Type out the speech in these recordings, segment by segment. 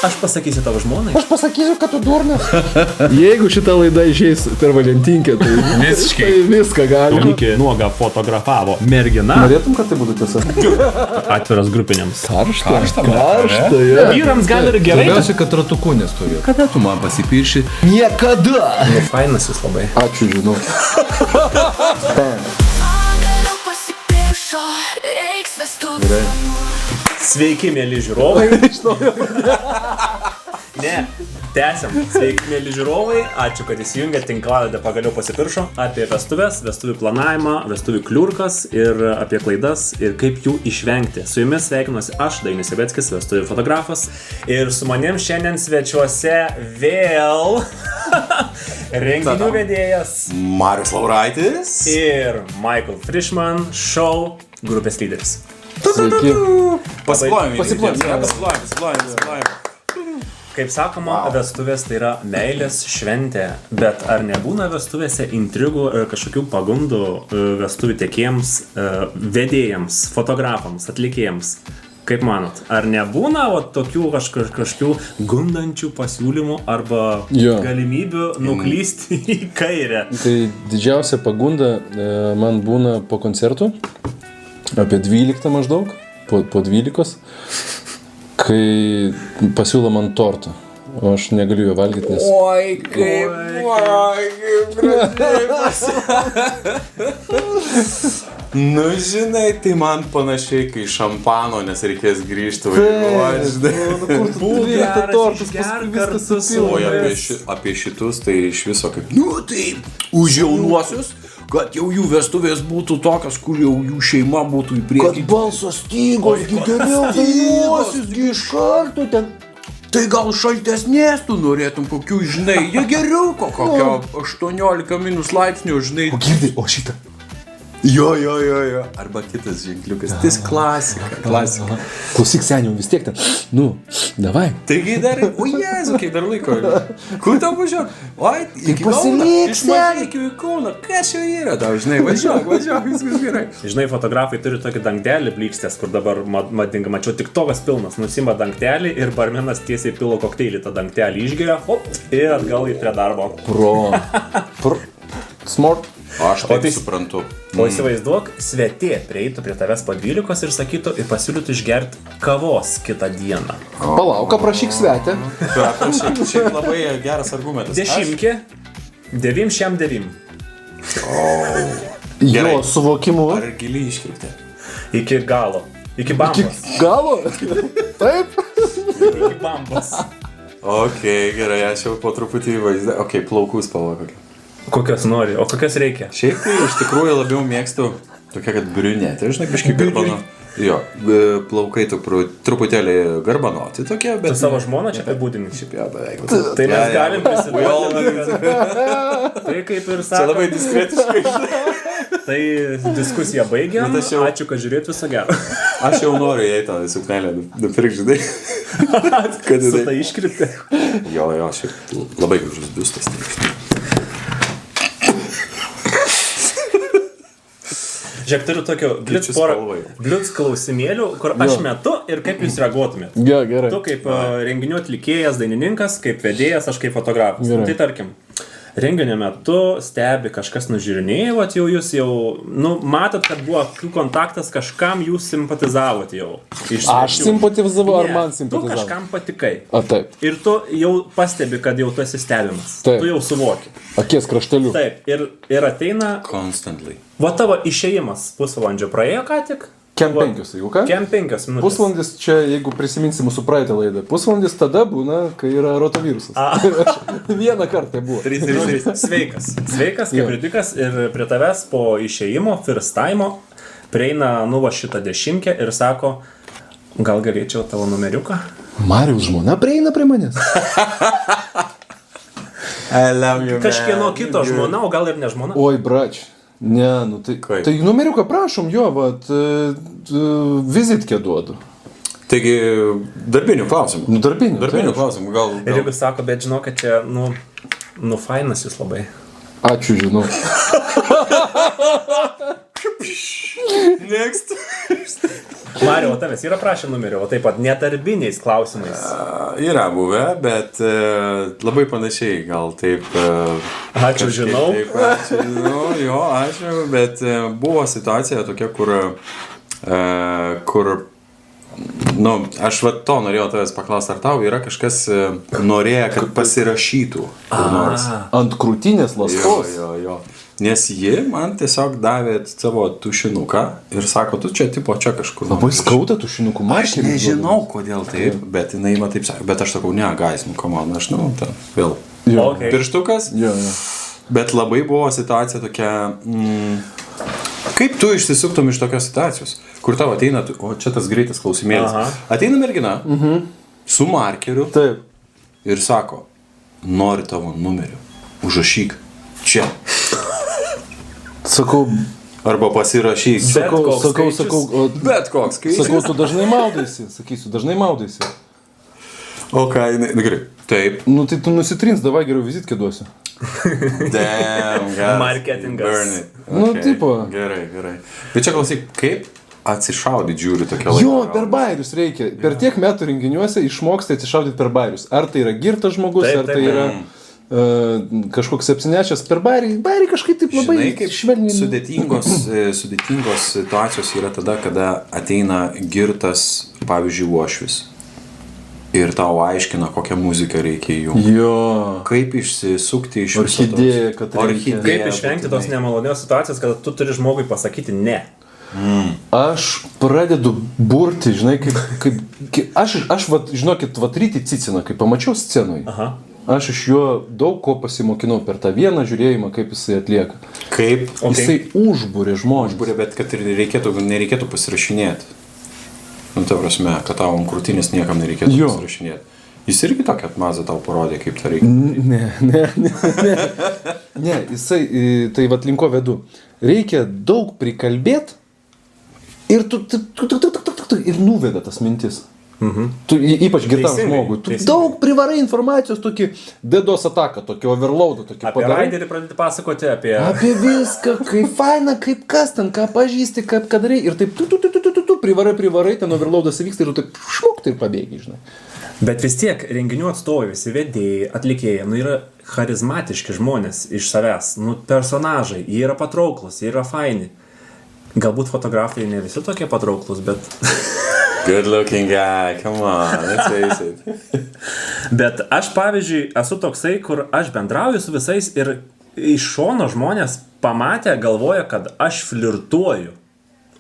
Aš pasakysiu tavo žmonai. Aš pasakysiu, kad tu durnas. Jeigu šita laida išeis per Valentinkę, tai visiškai viską gali. Iki nuoga fotografavo mergina. Norėtum, kad tai būtų tiesa? Atviras grupiniams. Karšta, ja. Vyrams gali ir gerai. Svarbiausia, kad ratukų nestovėtų. Kada tu man pasipirši? Niekada! Fainas jis labai. Ačiū, žinau. Sveiki, mėly žiūrovai. Ne, tęsiam. Sveiki, mėly žiūrovai. Ačiū, kad įsijungėte. Tinklalaidę pagaliau pasipiršo apie vestuvės, vestuvių planavimą, vestuvių kliurkas ir apie klaidas ir kaip jų išvengti. Su jumis sveikinuosi aš, Dainius Jabeckis, vestuvių fotografas. Ir su manim šiandien svečiuose vėl renginių vedėjas Marius Lauraitis ir Michael Frischman, show grupės lyderis. Sveiki. Pasiplojame. Kaip sakoma, vestuvės tai yra meilės šventė, bet ar nebūna vestuvėse intrigų ir kažkokių pagundų vestuvių tiekėjams, vedėjams, fotografams, atlikėjams? Kaip manot, ar nebūna tokių kažkokių gundančių pasiūlymų arba galimybių nuklysti į kairę? Tai didžiausia pagunda man būna po koncertų, apie 12 maždaug, po 12, kai pasiūlo man tortą, o aš negaliu jo valgyti, nes... Oi, kaip gražiai Nu, žinai, tai man panašiai, kai šampano, nes reikės grįžti vairuoti. Apie šitus, tai iš viso kaip... Nu, tai už jaunuosius, kad jau jų vestuvės būtų tokios, kur jau jų šeima būtų į priekį. Kad balsas stygos, geriau dainuosis, iš karto ten. Tai gal šaltesnės tu norėtum kokių, žinai, jie geriau kokio 18 minus laipsnių, žinai. O girdai, o šitą? Jo. Arba kitas ženkliukas. Tai klasika. Klausyk, seniau, vis tiek ten. Nu, davai. Taigi dar, o Jezu, kiek dar laiko. Kur tau važiuok? Oi, iki Kauno. Iš Mažeikių į Kauną. Kas čia yra tau, žinai, važiuok, viskas gerai. Žinai, fotografai turi tokį dangtelį blikstės, kur dabar madinga, mačiau, tik tokas pilnas. Nusima dangtelį ir barmenas tiesiai pilo kokteilį, tą dangtelį išgeria, hop, ir atgal prie darbo. Smart. Aš taip suprantu. O įsivaizduok, svetė prieitų prie tavęs po 12 ir sakytų ir pasiūlytų išgerti kavos kitą dieną. Palauk, prašyk svetę. Šiaip labai geras argumentas. 10, 9. Jo suvokimu. Ar giliai iškirpti? Iki galo. Iki bambos. Galo? Taip? Iki bambos. Ok, gerai, aš jau po truputį vaizdą. Ok, plaukų spalva kokia. Kokias nori, o kokias reikia? Šiaip tai iš tikrųjų labiau mėgstu tokia, kad briunetė, žinai, kažkaip garbano. Jo, plaukai truputėlį garbanoti tokie, bet... Tu savo žmoną čia apibūdini? Šiaip jo, beveik. Tai mes galim prisiduoti. Tai kaip ir sako. Čia labai diskretiškai. Tai diskusiją baigiam. Ačiū, kad žiūrėt, viso gero. Aš jau noriu jai tą suknelę nupirkti, žinai. Su tai iškripti. Jo, šiaip labai gražus biustas. Žiūrėk, turiu tokio bliuc klausimėlių, kur aš metu ir kaip jūs reaguotumėt. Gerai. Tu kaip renginių atlikėjas, dainininkas, kaip vedėjas, aš kaip fotografas. Tai tarkim, renginio metu stebi kažkas nužiūrinėjo, jau jūs matot, kad buvo kontaktas, kažkam jūs simpatizavot jau. Aš simpatizavau ar man simpatizavau? Tu kažkam patikai. A, taip. Ir tu jau pastebi, kad jau tu esi stebimas. Taip. Tu jau suvoki. Akies krašteliu. Taip. Ir ateina... Constantly. Va tavo išėjimas pusvalandžio praėjo ką tik? Kem 5, jeigu ką? Kem 5 minutės. Pusvalandis čia, jeigu prisiminsi mūsų praeitą laidą, pusvalandis tada būna, kai yra rotavirusas. Vieną kartą buvo. 3. Sveikas, kaip kritikas ir prie tavęs po išėjimo, first time, prieina šitą 10 ir sako, gal galėčiau tavo numeriuką? Mariaus žmona prieina prie manęs. Kažkieno kito žmona, o gal ir ne žmona? Oi, brač. Ne, tai numeriuką prašom, jo, vizitkę duodu. Taigi, darbinių klausimų. Darbinių klausimų, gal... Ir jeigu sako, bet žinau, kad čia, fainas jūs labai. Ačiū, žinau. Next. Mario, o tavęs yra prašę numerio, o taip pat nedarbiniais klausimais. yra buvę, bet labai panašiai, gal taip. Ačiū, žinau. Taip, ačiū, žinau, jo, ačiū, bet buvo situacija tokia, kur nu, aš va to norėjau tavęs paklausti, ar tau yra kažkas norėję, kad pasirašytų kur nors. Ant krūtinės lastos. Jo. Nes ji man tiesiog davė savo tušinuką ir sako, tu čia tipo čia kažkur. Labai skauda tušinukų Aš nežinau, kodėl taip, bet jinai man taip sakė, bet aš sakau, ne, guys, nu, come on, aš, nu, ten, vėl. Okay. Pirštukas. Jo. Bet labai buvo situacija tokia, kaip tu išsisuktum iš tokios situacijos, kur tavo ateina, o čia tas greitas klausimėlis, ateina mergina su markeriu. Taip. Ir sako, nori tavo numerių, užrašyk čia. Sakau, arba pasirašyk. Sakau, Bet koks skaičius. Sakau, tu dažnai maudaisi. Sakysiu, dažnai maudaisi. O ką, gerai, taip. Nu, tai tu nusitrins, davai geriau vizitkę duosiu. Damn, guys. Marketingas. Burn it. Nu, tipo. Gerai. Bet čia klausyk, kaip atsišaudyti žiūri tokia laika? Jo, per bairius reikia. Per tiek metų renginiuose išmoksti atsišaudyti per bairius. Ar tai yra girtas žmogus, Taip, ar tai yra kažkoks apsinešęs per bairį. Bairį kažkaip taip labai švelniai. Sudėtingos situacijos yra tada, kada ateina girtas, pavyzdžiui, uošvis. Ir tau aiškina, kokią muziką reikia įjungti. Jo. Kaip išsisukti iš viso Orchidėja, kad reikia. Kaip išvengti tos nemalonios situacijos, kad tu turi žmogui pasakyti ne. Aš pradedu burti, žinai, aš žinokit, rytį cicina, kai pamačiau scenui. Aš iš jo daug ko pasimokinau per tą vieną žiūrėjimą, kaip jisai atlieka. Kaip? Jisai užbūrė žmonės. Užbūrė, bet kad ir nereikėtų pasirašinėti. Nu, ta prasme, kad tau ant krūtinės niekam nereikėtų pasirašinėti. Jis irgi tokia mazą tau parodė, kaip tą reikia. Ne, jisai, tai vat linko vedu. Reikia daug prikalbėti ir tu ir nuveda tas mintis. Tu, ypač girtam žmogui. Tu daug privarai informacijos, tokį bėdos ataką, tokį overloadą, tokį apie padarai. raiderį pradėti pasakoti, apie Viską, kaip faina, kaip kas ten, ką pažįsti, ką darai. Ir taip tu privarai, ten overloadas įvyksta ir tu taip šmukti ir pabėgi, žinai. Bet vis tiek renginių atstovai, visi vedėjai, atlikėjai, yra charizmatiški žmonės iš savęs, personažai, jie yra patrauklus, jie yra faini. Galbūt fotografai ne visi tokie patrauklus, bet Good looking guy, come on, let's face it. Bet aš, pavyzdžiui, esu toksai, kur aš bendrauju su visais ir iš šono žmonės pamatę galvoja, kad aš flirtuoju.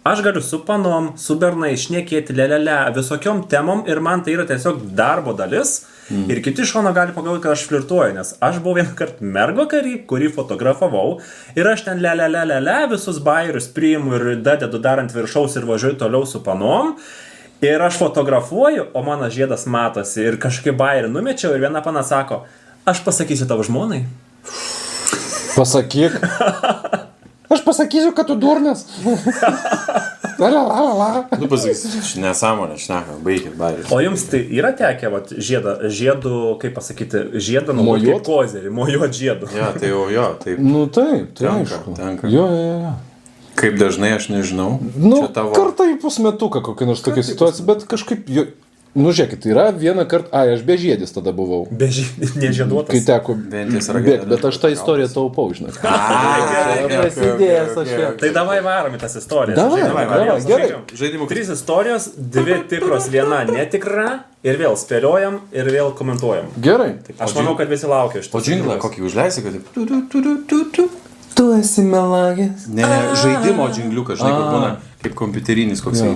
Aš galiu su panom, su bernai šnekėti, visokiom temom ir man tai yra tiesiog darbo dalis. Ir kiti šono gali pagalvoti, kad aš flirtuoju, nes aš buvau vieną kartą mergo karį, kurį fotografavau ir aš ten visus bairius priimu ir dadedu dar ant viršaus ir važiuoju toliau su panom. Ir aš fotografuoju, o mano žiedas matosi ir kažkaip bairį numečiau ir viena pana sako, aš pasakysiu tavo žmonai. Pasakyk. Aš pasakysiu, kad tu durnas. Nu pasakysiu, nesąmonė, šneka, baigit bairius. O jums tai yra tekę, žiedų, kaip pasakyti, žiedą naudoti kaip kozerį, mojuot žiedų. Jo, tai jo, taip. Nu taip, tenka. Jo. Kaip dažnai, aš nežinau. Kartą į pusmetuką kokią nors tokia situacija, bet kažkaip, žiūrėkit, yra vieną kartą, aš bežiedis tada buvau. Nežieduotas. Kai teko bėgti, bet aš tą istoriją taupau, žinai. Prasidėjęs aš jau. Tai davai varom į tas istorijas. Davai, gerai. Žaidimų 3 istorijos, 2 tikros, 1 netikra ir vėl spėliojam ir vėl komentuojam. Gerai. Aš manau, kad visi laukia iš to. O džinglą kokį užleisi, kad Tu esi melagis. Ne, žaidimo džingliukas, žinai, kur būna kaip kompiuterinis koksai.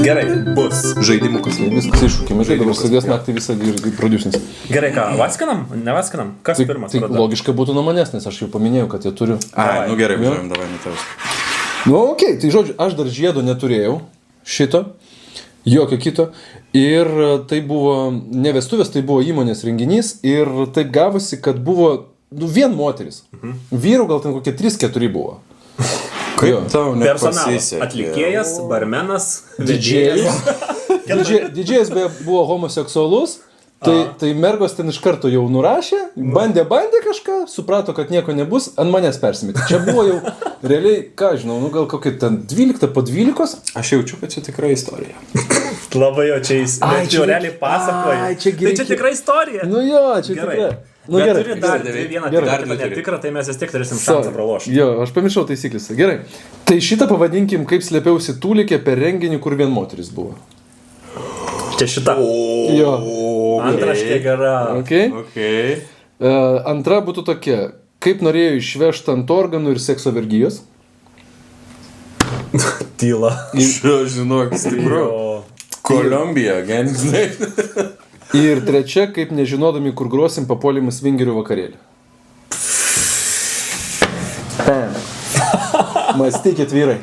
Gerai, bus. Žaidimukas. Viskas iššūkime, dabar sėdės naktį visą ir produsinis. Gerai, ką, vaskinam? Nevaskinam? Kas pirmas? Tai logiškai būtų nuo manęs, nes aš jau paminėjau, kad jie turiu. Gerai, važiuojam, davai metavus. Okei, tai žodžiu, aš dar žiedo neturėjau šito, jokio kito. Ir tai buvo ne vestuvės, tai buvo įmonės renginys ir taip gavosi, kad buvo vien moteris. Vyrų gal ten kokie 3-4 buvo. Kaip tau Personalas, nepasisekė? atlikėjas, barmenas, Didžėjas. Didžėjas buvo homoseksualus Tai mergos ten iš karto jau nurašė, bandė kažką, suprato, kad nieko nebus, ant manęs persimetė. Čia buvo jau realiai, ką žinau, gal kokia ten 12 po 12. Aš jaučiu, kad čia tikra istorija. Labai jo čia jis. Čia realiai pasakoja. Tai čia tikra istorija. Nu jo, čia tikra. Nu, bet gerai. Turi dar vieną tikrą, netikrą, tai mes vis tiek turėsim šansą pralošti. Jo, aš pamiršau taisyklės. Gerai. Tai šitą pavadinkim, kaip slėpiausi Tūlikė per renginį, kur vien moteris buvo. Čia šita. Jo. Antraštė gera. Okay. Antra būtų tokia. Kaip norėjo išvežti ant organų ir sekso vergijos? Tyla. Žinok, stipru. Kolumbija, genžinai. Ir trečia, kaip nežinodami, kur grosim, papuolim į svingerių vakarėlį. Mąstykit, vyrai.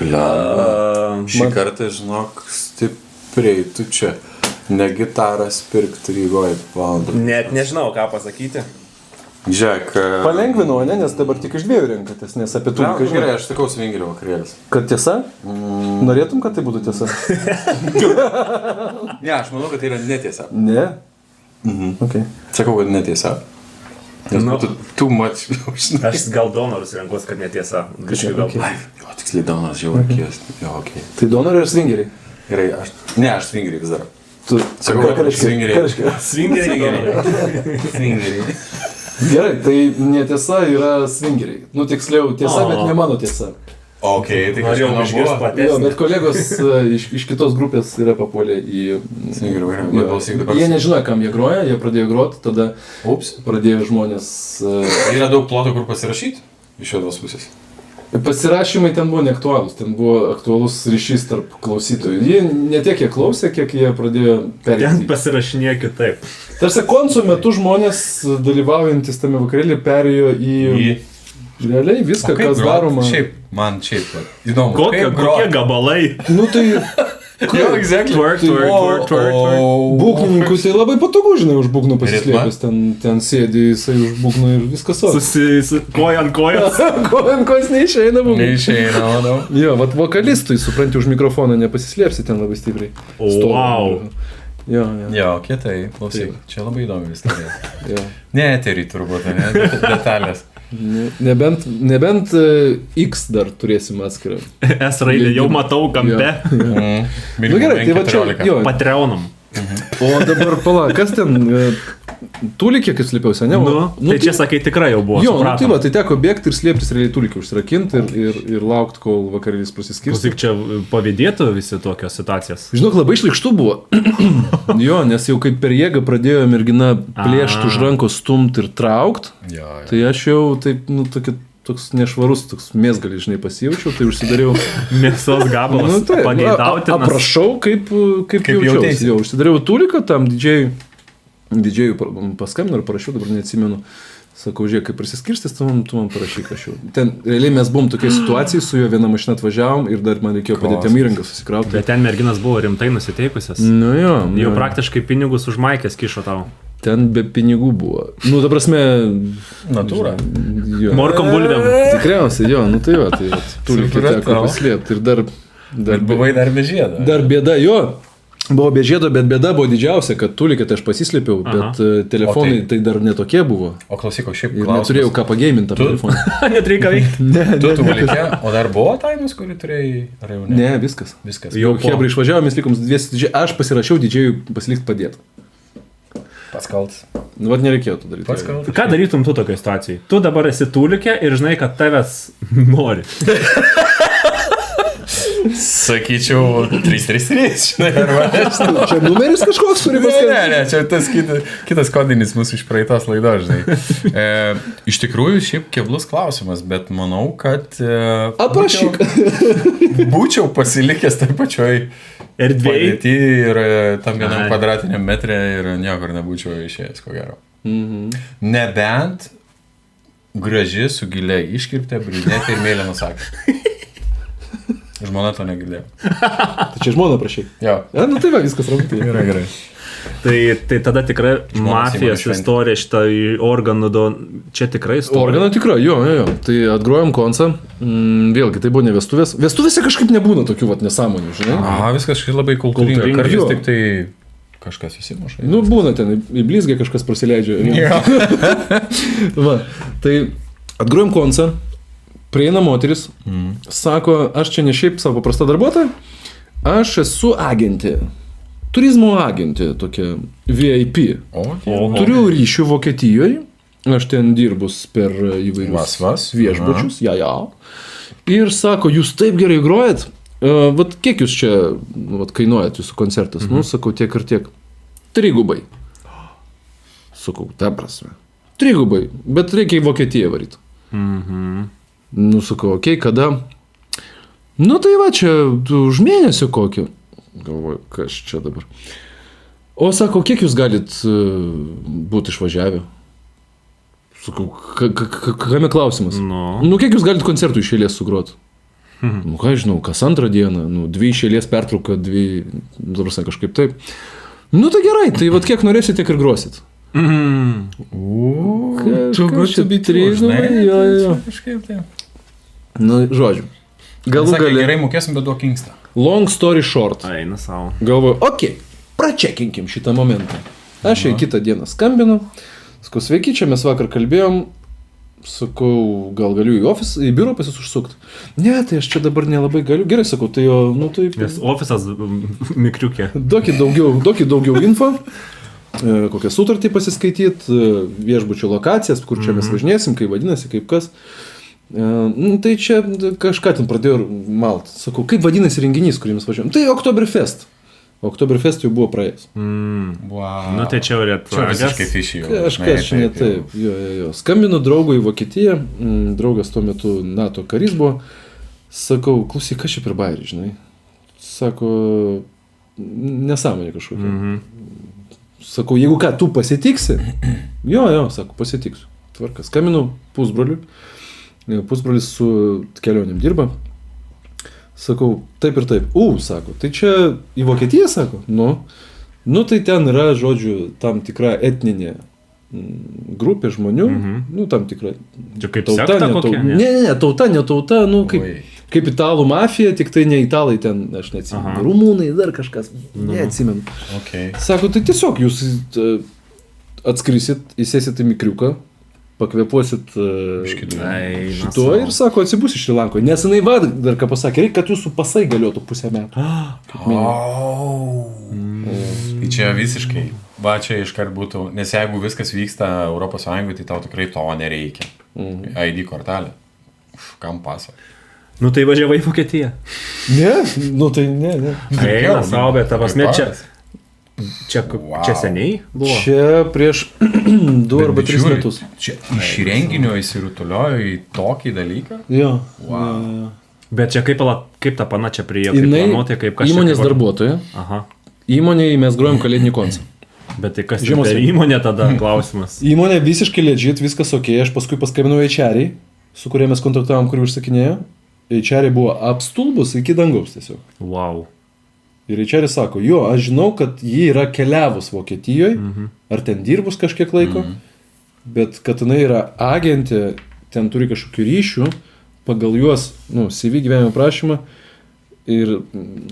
Šį kartą, žinok, stipriai, tu čia ne gitaras pirkti Rygoje valandą. Net nežinau, ką pasakyti. Žiūrėk. Palengvino, ne? Nes dabar tik iš dviejų renkatės, nes apie Tūliką žinai. Gerai, aš sakau svingerių vakarėlis. Kad tiesa? Norėtum, kad tai būtų tiesa? Ne, aš manau, kad tai yra netiesa. Ne? Okay. Sakau, kad netiesa. Nes būtų too much. Aš gal donorus renkuos, kad netiesa. Okay. Jo, tiksliai donoras jau reikės. Jo, okei. Tai donorai ir svingeriai? Gerai, aš svingeriai vis dar. Sakau, kad svingeriai. Svingeriai. Gerai, tai netiesa yra svingeriai. Nu, tiksliau, tiesa, bet ne mano tiesa. Okay, tai kažkaip išgirst platesnį. Jo, bet kolegos iš kitos grupės yra papuolę į... Svingerių vakarėlį. Jie nežinojo, kam jie groja, jie pradėjo groti, tada pradėjo žmonės... Yra daug plotų, kur pasirašyti iš šios pusės. Pasirašymai ten buvo neaktualūs, ten buvo aktualus ryšys tarp klausytojų. Jie ne tiek jie klausė, kiek jie pradėjo perėti. Ten pasirašinėjo kitaip. Tarsi konso metu žmonės dalyvaujantis tame vakarėlį perėjo į... Realiai viską, kas daroma. Man įdomu. Kokie gabalai? Nu tai... Jo, exactly. Twerk. Būgnininkui tai labai patogu, žinai, už būgnų pasislėpęs. Ten sėdi jisai už būgnų ir viskas savo. Koja ant kojas. Koja ant kojas neišeina būgnų. Neišeina, manau. Jo, vat vokalistui, supranti, už mikrofoną nepasislėpsi ten labai stipriai. Wow. Jo, kietai, klausyk. Čia labai įdomi istorija. Ne eterį turbūt, ne? Detalės. Nebent X dar turėsim atskirą. S raidė jau matau kampe. Nu gerai, tai va čia Patreonam. O dabar pala, kas ten Tūlikė, kaip slėpiausi, ne? Tai čia sakai tikrai jau buvo. Jo, tai va, tai teko bėgti ir slėptis realiai Tūlikė užsirakinti ir laukti, kol vakarėlis prasiskirsti. Tik čia pavydėtų visi tokios situacijas. Žinok, labai šlykštu buvo. Jo, nes jau kaip per jėgą pradėjo mergina plėšti už rankos, stumti ir traukti. Tai aš jau taip, nu, toks nešvarus, toks mėsgalį, žinai, pasijaučiau, tai užsidariau mėsos gabalas, pageidautinas. Aprašau, kaip jaučiausi. Jo, užsidariau Tūliką, tam didžėjui paskambinau ir parašiau, dabar neatsimenu. Sakau, žiūrėk, kaip prasiskirstis, tu man parašyk rašiau. Ten realiai mes buvom tokia situacija, su juo vieną mašiną atvažiavom ir dar man reikėjo padėti jam įrangą susikrauti. Bet ten merginas buvo rimtai nusiteikusios. Nu jo. Jau praktiškai pinigus už maikės kišo tau. Ten be pinigų buvo. Nu, ta prasme... Natūra. Morkom bulvėm. Tikriausiai, jo, nu tai va, Tūlikė teko paslėpti. Ir dar... Buvai dar be žiedo. Dar bėda, jo. Buvo be žiedo, bet bėda buvo didžiausia, kad Tūlikė tai aš pasislėpiau, bet telefonai tai dar netokie buvo. O klausyk, o šiaip klausimas. Ir neturėjau ką pageiminti tą telefoną. Neturėjau ką veikti. Tu Tūlikė, o dar buvo taimas, kurį turėjai, ar jau ne? Ne, viskas. Jau hebra išvažiavo, mes likom dviesi didžiai. Aš pasirašiau didžiai pasilikti padėti. Pats kaltas. Nu, vat nereikėjo to daryti. Pats kaltas. Ką darytum tu tokioje situacijoje? Tu dabar esi Tūlikė ir žinai, kad tavęs nori. Sakyčiau, 333, žinai, arba nežinau. Čia numeris kažkoks turi paskambinti? Ne, čia tas kitas kodinis mūsų iš praeitos laidos, žinai. Iš tikrųjų, šiaip keblus klausimas, bet manau, kad... Aprašyk. Būčiau pasilikęs tai pačioj erdvėj ir tam vienam kvadratiniam metre ir niekur nebūčiau išėjęs, ko gero. Nebent graži su giliai iškirptė, brunetė ir mėlynos akys. Žmona to negirdėjo. Tai čia žmona prašai. Jo. Nu tai va, viskas ramtai. Gerai. Tai tada tikrai mafijos istorija šitą organų, čia tikrai istorija. Organų tikrai, jo. Tai atgrojom koncą, vėlgi tai buvo ne vestuvės. Vestuvėse kažkaip nebūna tokių vat nesąmonių, žinai. Aha, viskas labai kultūringa. Kartais tik tai Kažkas susimuša. Nu, būna ten, į blizgę kažkas prasileidžia. Va, tai atgrojom koncą, prieina moteris, sako, aš čia ne šiaip savo paprasta darbuotoja, aš esu agentė. Turizmo agentė, tokia VIP. Turiu ryšių Vokietijoje, aš ten dirbus per įvairius viešbučius. Ja. Ir sako, jūs taip gerai grojat, vat kiek jūs čia kainuojat jūsų koncertas? Nu, sakau, tiek ir tiek. 3 gubai. Sakau, ta prasme. 3 gubai, bet reikia į Vokietiją varyti. Nu, sakau, okei, kada? Nu, tai va, čia už mėnesio kokį. Galvoju, kas čia dabar. O sako, kiek jūs galit būti išvažiavę? Sakau, kame klausimas? Nu, kiek jūs galit koncertų iš eilės sugroti? Nu, ką žinau, kas antrą dieną, 2 iš eilės pertrauka, 2, dabar kažkaip taip. Nu, tai gerai, tai vat kiek norėsit, tiek ir grosit. Kažkaip tai. Nu, žodžiu. Galų gale. Gerai mokėsim, bet duok inkstą. Long story short. Eina savo. Galvoju, okei, pračekinkim šitą momentą. Aš jai kitą dieną skambinu. Sakau, sveiki, čia mes vakar kalbėjom. Sakau, gal galiu į biurą pas jūs užsukti. Ne, tai aš čia dabar nelabai galiu. Gerai, sakau, tai jo, nu tai... Nes ofisas mikriukė. Duokit daugiau info. Kokią sutartį pasiskaityti, viešbučio lokacijas, kur čia mes važinėsim, kaip vadinasi, kaip kas. Tai čia kažką ten pradėjau malt. Sakau, kaip vadinasi renginys, kurį mes važiuojam? Tai Oktoberfest. Oktoberfest jau buvo praėjęs. Wow. Nu tai čia jau čia visiškai fišiai. Kažkas ne taip. Jo. Skambinu draugui į Vokietiją. Draugas tuo metu NATO karys buvo. Sakau, klausyk, kas čia per bairį, žinai? Sako, nesąmonė kažkokia. Sakau, jeigu ką, tu pasitiksi? Jo, sako, pasitiksiu. Tvarka. Skambinu pusbroliui. Pusbrolis su kelionėm dirba. Sakau, taip ir taip. Sako, tai čia į Vokietiją, sako? Nu, tai ten yra, žodžiu, tam tikra etninė grupė žmonių. Nu, tam tikra... Čia kaip sekta kokia? Ne, tauta, nu, kaip italų mafija, tik tai ne italai ten, aš neatsimenu. Rumūnai, dar kažkas, neatsimenu. Sako, tai tiesiog jūs atskrisit, įsėsit į mikriuką, pakvepuosit šituo ir sako, atsibūsi Šri Lankoje. Nes jinai dar ką pasakė, reikia, kad jūsų pasai galiotų pusę metų. Tai čia visiškai, va čia iškart būtų, nes jeigu viskas vyksta Europos Sąjungoje, tai tau tikrai to nereikia. ID kortelė. Kam pasą? Nu tai važiavai į Vokietiją. Ne, nu tai ne. Eina savo, bet ta prasme čia seniai buvo? Čia prieš 2 arba 3 metus. Čia iš renginio įsirutuliojo į tokį dalyką? Jo. Bet čia kaip ta pana čia priėjo, kaip planuotė, kaip kažkaip... Įmonės darbuotoja. Įmonėje mes grojom kalėdinį koncą. Bet tai kas per įmonė tada klausimas? Įmonė visiškai legit, viskas ok. Aš paskui paskambinau HR-į, su kuria mes kontaktavom, kurį užsakinėjo. HR buvo apstulbus iki dangaus tiesiog. Wow. Ir HR sako, jo, aš žinau, kad ji yra keliavus Vokietijoje, ar ten dirbus kažkiek laiko, bet kad jinai yra agentė, ten turi kažkokių ryšių, pagal juos, CV gyvenimo prašymą, ir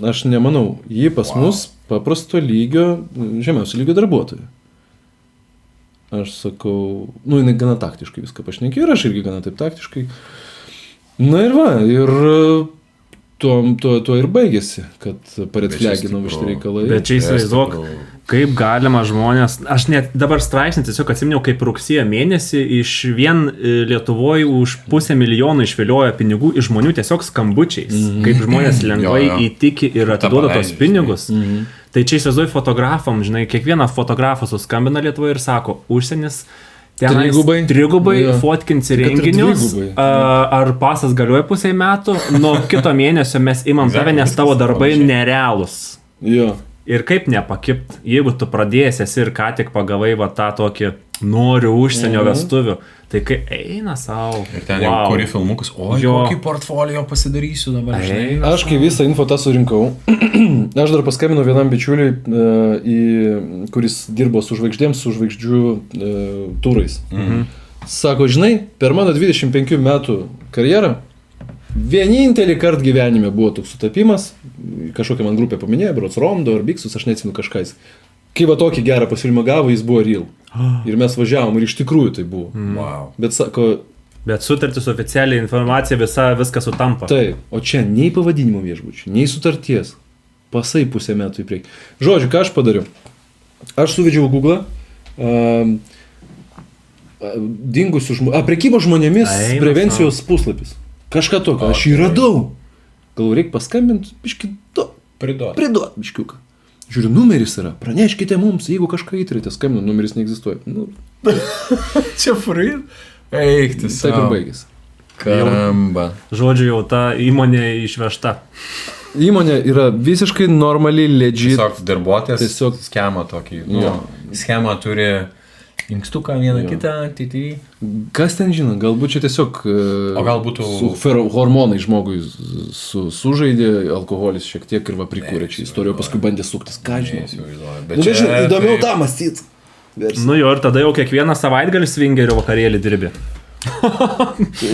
aš nemanau, ji pas mus paprasto lygio, žemiausio lygio darbuotoja. Aš sakau, jinai gana taktiškai viską pašnekėjo, ir aš irgi gana taip taktiškai. Na ir va, ir tuo ir baigėsi, kad paretfleginau šitie reikalai. Bet čia įsivaizduok, kaip galima žmonės, aš net dabar straipsnį tiesiog atsiminiau, kaip rugsėjo mėnesį iš vien Lietuvoje už 500 000 išviliojo pinigų iš žmonių tiesiog skambučiais, kaip žmonės lengvai įtiki ir atiduoda tos pinigus. Tai čia įsivaizduoju fotografam, žinai, kiekvieną fotografą suskambina Lietuvoje ir sako, užsienis trigubai fotkinsi renginius, ar pasas galioja pusę metų, nuo kito mėnesio mes imam tave, nes tavo darbai nerealūs. Jo. Ir kaip nepakipt, jeigu tu pradėjęs esi ir ką tik pagavai va tą tokį noriu užsienio vestuvių, tai kai eina savo. Ir ten jau kuri filmukus, kokį portfolio pasidarysiu dabar. Aš kai visą info tą surinkau, aš dar paskambinau vienam bičiuliui, kuris dirbo su žvaigždėm, su žvaigždžių turais. Sako, žinai, per mano 25 metų karjerą vienintelį kartą gyvenime buvo toks sutapimas, kažkokia man grupė paminėjo, Brots Rondo ar Biksus, aš neatsimenu kažkais. kai va tokį gerą pasiūlymą gavo, jis buvo real. Ir mes važiavom ir iš tikrųjų tai buvo. Wow. Bet sako, Bet sutartis oficialiai informacija viskas sutampa. taip, o čia nei pavadinimo viešbučių, nei sutarties. Pasai pusę metų į priekį. Žodžiu, ką aš padariau? Aš suvedžiau Google dingusių žmonių, prekybos žmonėmis prevencijos puslapis. Kažką tokio, aš jį radau. Galvoju, reikia paskambinti, biškį priduot, biškiuką. Žiūriu, numeris yra, praneškite mums, jeigu kažką įtarėte, skambinu, numeris neegzistuoja. Nu, Čia free? Eiktis. taip ir baigėsi. Karamba. Žodžiu, jau ta įmonė išvežta. Įmonė yra visiškai normaliai legit. Tiesiog darbuotojas Tiesiog- schemą tokį. Jo. Schemą turi inkstuką vieną kitą. Kas ten žino, galbūt čia tiesiog O gal būtų- hormonai žmogui sužaidė, alkoholis šiek tiek ir va prikūrė čia istoriją, paskui bandė suktis, ką žinai. Bet Nu, čia žinai, įdomiau taip- tą mąstyti. Nu jo, ir tada jau kiekvieną savaitgalį svingerio vakarėlį dirbi.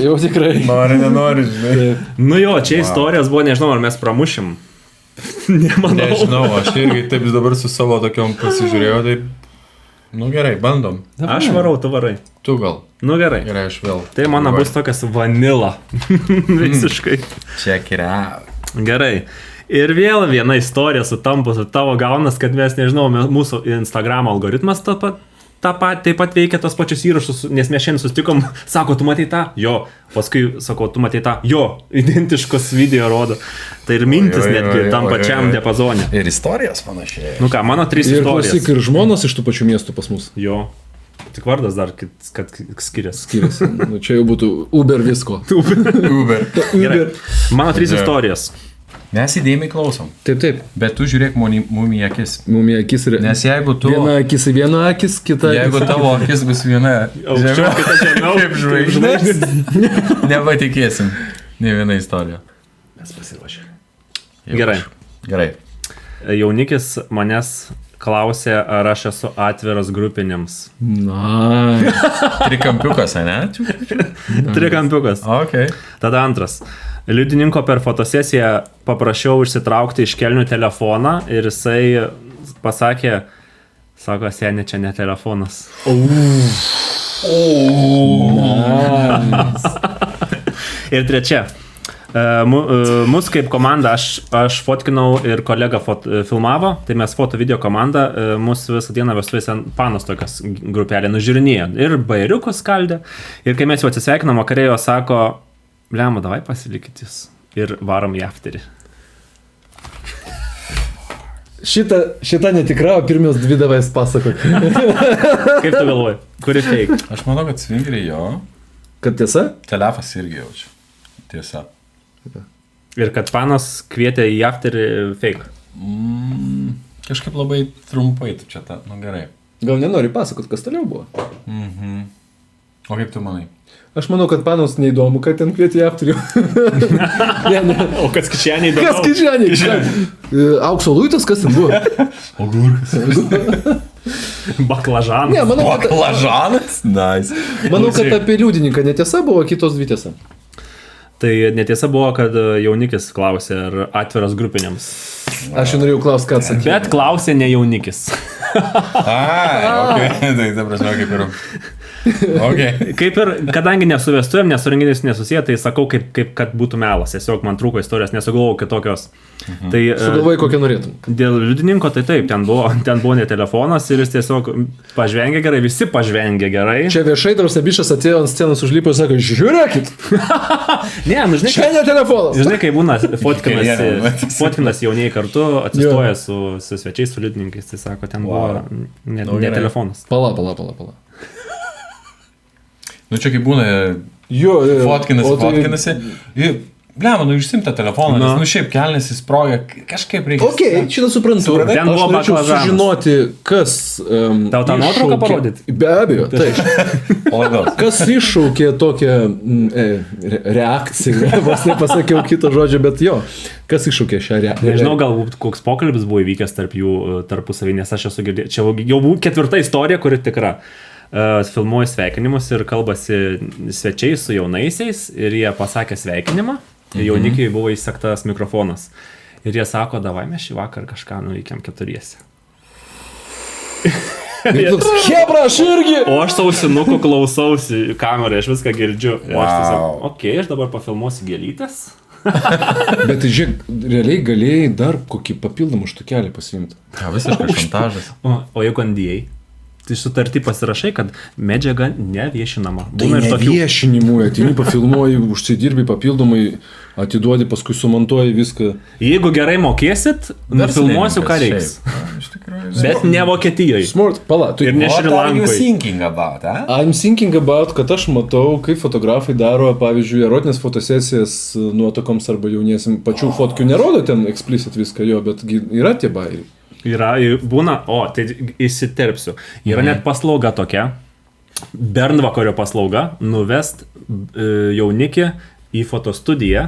Jau tikrai. Nori, nenori, žinai. Nu jo, čia istorijos buvo, nežinau, ar mes pramušim. Nemanau. Nežinau, aš irgi taip dabar su savo tokiom pasižiūrėjau, taip. Nu gerai, bandom. Aš varau, tu varai. Tu gal. Nu gerai. Gerai, aš vėl. Tai mano bus tokias vanila. Visiškai. Check it out. Gerai. Ir vėl viena istorija sutampa su tavo gaunas, kad mes, nežinau, mūsų Instagram algoritmas taip pat veikia tos pačius įrašus, nes mes šiandien sustikom, sako, tu matai tą? Jo. Paskui sako, tu matai tą? Jo. Identiškus video rodo. Tai ir mintis netgi tam pačiam diapazone. Ir istorijos panašiai. Nu ką, mano 3 Ir istorijos. klausyk, ir žmonos iš tų pačių miestų pas mus Jo. Tik vardas dar, kad skiriasi. skiriasi. Nu, čia jau būtų Uber visko. Uber. Gerai. Mano 3 istorijos. Mes įdėmiai klausom. Taip, taip. Bet tu žiūrėk mum į akis. Mumija akis ir... Nes jeigu tu... Viena akis į vieną akis, kita... Jeigu tavo akis bus viena... Aukščiau, kita žemiau. Kaip žvaigždės. Nepatikėsim. Ne viena istorija. Mes pasiruošę. Gerai. Gerai. Jaunikis manęs klausė, ar aš esu atviras grupinėms. Na. Trikampiukas, ne? Trikampiukas. Ok. Tada antras. Liudininko per fotosesiją paprašiau išsitraukti iš kelnių telefoną ir jisai pasakė, sako, senė, čia ne telefonas. Ir trečia. Mus kaip komanda, aš fotkinau ir kolega filmavo, tai mes foto video komanda, mus visą dieną vestuvėse panos tokias grupelė nužiūrinėjo ir bairiukus skaldė. Ir kai mes jau atsisveikinam, vakarėjo sako, blema, davai pasilikit jūs ir varom į afterį. Šita netikra, o pirmios 2 davais pasako. Kaip tu galvoji? Kuri fake? Aš manau, kad svingriai jo. Kad tiesa? Telefas irgi jaučia. Tiesa. Ir kad panas kvietė į afterį fake. Kažkaip labai trumpai tu čia tą. Nu gerai. Gal nenori pasakot, kas toliau buvo? O kaip tu manai? Aš manau, kad panos neįdomu, kad ten kvietė aptariu. O kas kišeniai įdomu? Kas kišeniai? Aukso luitas, kas ten buvo? Ogurkas. Baklažanas. Ne, manau, kad, Baklažanas? Nice. manau, kad apie liudininką netiesa buvo, kitos 2 tiesa. Tai netiesa buvo, kad jaunikis klausė, ar atviras grupinėms. Aš jau norėjau klausti, ką atsakyti. Bet klausė ne jaunikis. Ok. Tai ta prasme kaip ir... Ok. Kaip ir, kadangi nesu vestuvėm, nesu renginys nesusiję, tai sakau, kaip kad būtų melas. Tiesiog man trūko istorijos, nesugalvojau kitokios. Tai, Sugalvojai, kokią norėtum. dėl liudininko, tai taip, ten buvo ne telefonas ir jis tiesiog pažvengė gerai, visi pažvengė gerai. Čia viešai dar Sabišas atėjo ant scenos užlipo ir sako, žiūrėkit, Ne, nu žinai, čia ne telefonas. žinai, kai būna Karjerą. fotkinas jaunieji kartu, atsistoja su svečiais, su liudininkais, tai sako, ten buvo ne gerai. telefonas. Pala. Nu čia kaip būna, Jo, fotkinasi. Blema, nu išsimta telefoną, nes nu šiaip kelnės įsprogia, kažkaip reikia. Ok, šitą suprantu. Ten Aš buvo norėčiau baklažanas. sužinoti, kas... Tau tą nuotrauką parodyt? Be abejo, taip. O gal. Kas iššaukė tokią reakciją? Vos nepasakiau kito žodžio, bet jo. Kas iššaukė šią reakciją? Nežinau, galbūt koks pokalbis buvo įvykęs tarp jų tarpusavį, nes aš esu girdėjęs. Čia jau buvo 4. istorija, kuri tikra. Filmuoja sveikinimus ir kalbasi svečiai su jaunaisiais ir jie pasakė sveikinimą. Jaunikiai buvo įsektas mikrofonas. Ir jie sako, davai mes šį vakar kažką nuveikėm 4. Hebra, aš irgi. O aš sausinukų klausausi kamerą, aš viską girdžiu. Ir aš tiesiog, Wow. aš dabar pafilmuosiu gėlytės. Bet žiūrėk, realiai galėjai dar kokį papildomą štukelį pasiimti. Ja, visiškai šantažas. O jeigu NDA, tai sutartį pasirašai, kad medžiaga neviešinama. Tai Būna ir tokių. neviešinimui, atimi pafilmuoji, užsidirbi papildomai, atiduodi, paskui sumontuoji viską. Jeigu gerai mokėsit, nufilmuosiu, ką reiks. Iš tikrųjų. Bet ne Vokietijoje. Smart, pala, tu Ir ne What Šri are you Lankoj. thinking about, I'm thinking about, kad aš matau, kaip fotografai daro, pavyzdžiui, erotinės fotosesijas nuotokoms arba jauniesiam. Pačių fotkių nerodo ten explicit viską jo, bet yra tie bairiai. Yra, būna, tai įsiterpsiu. Yra net paslauga tokia, bernvakario paslauga, nuvest jaunikį į fotostudiją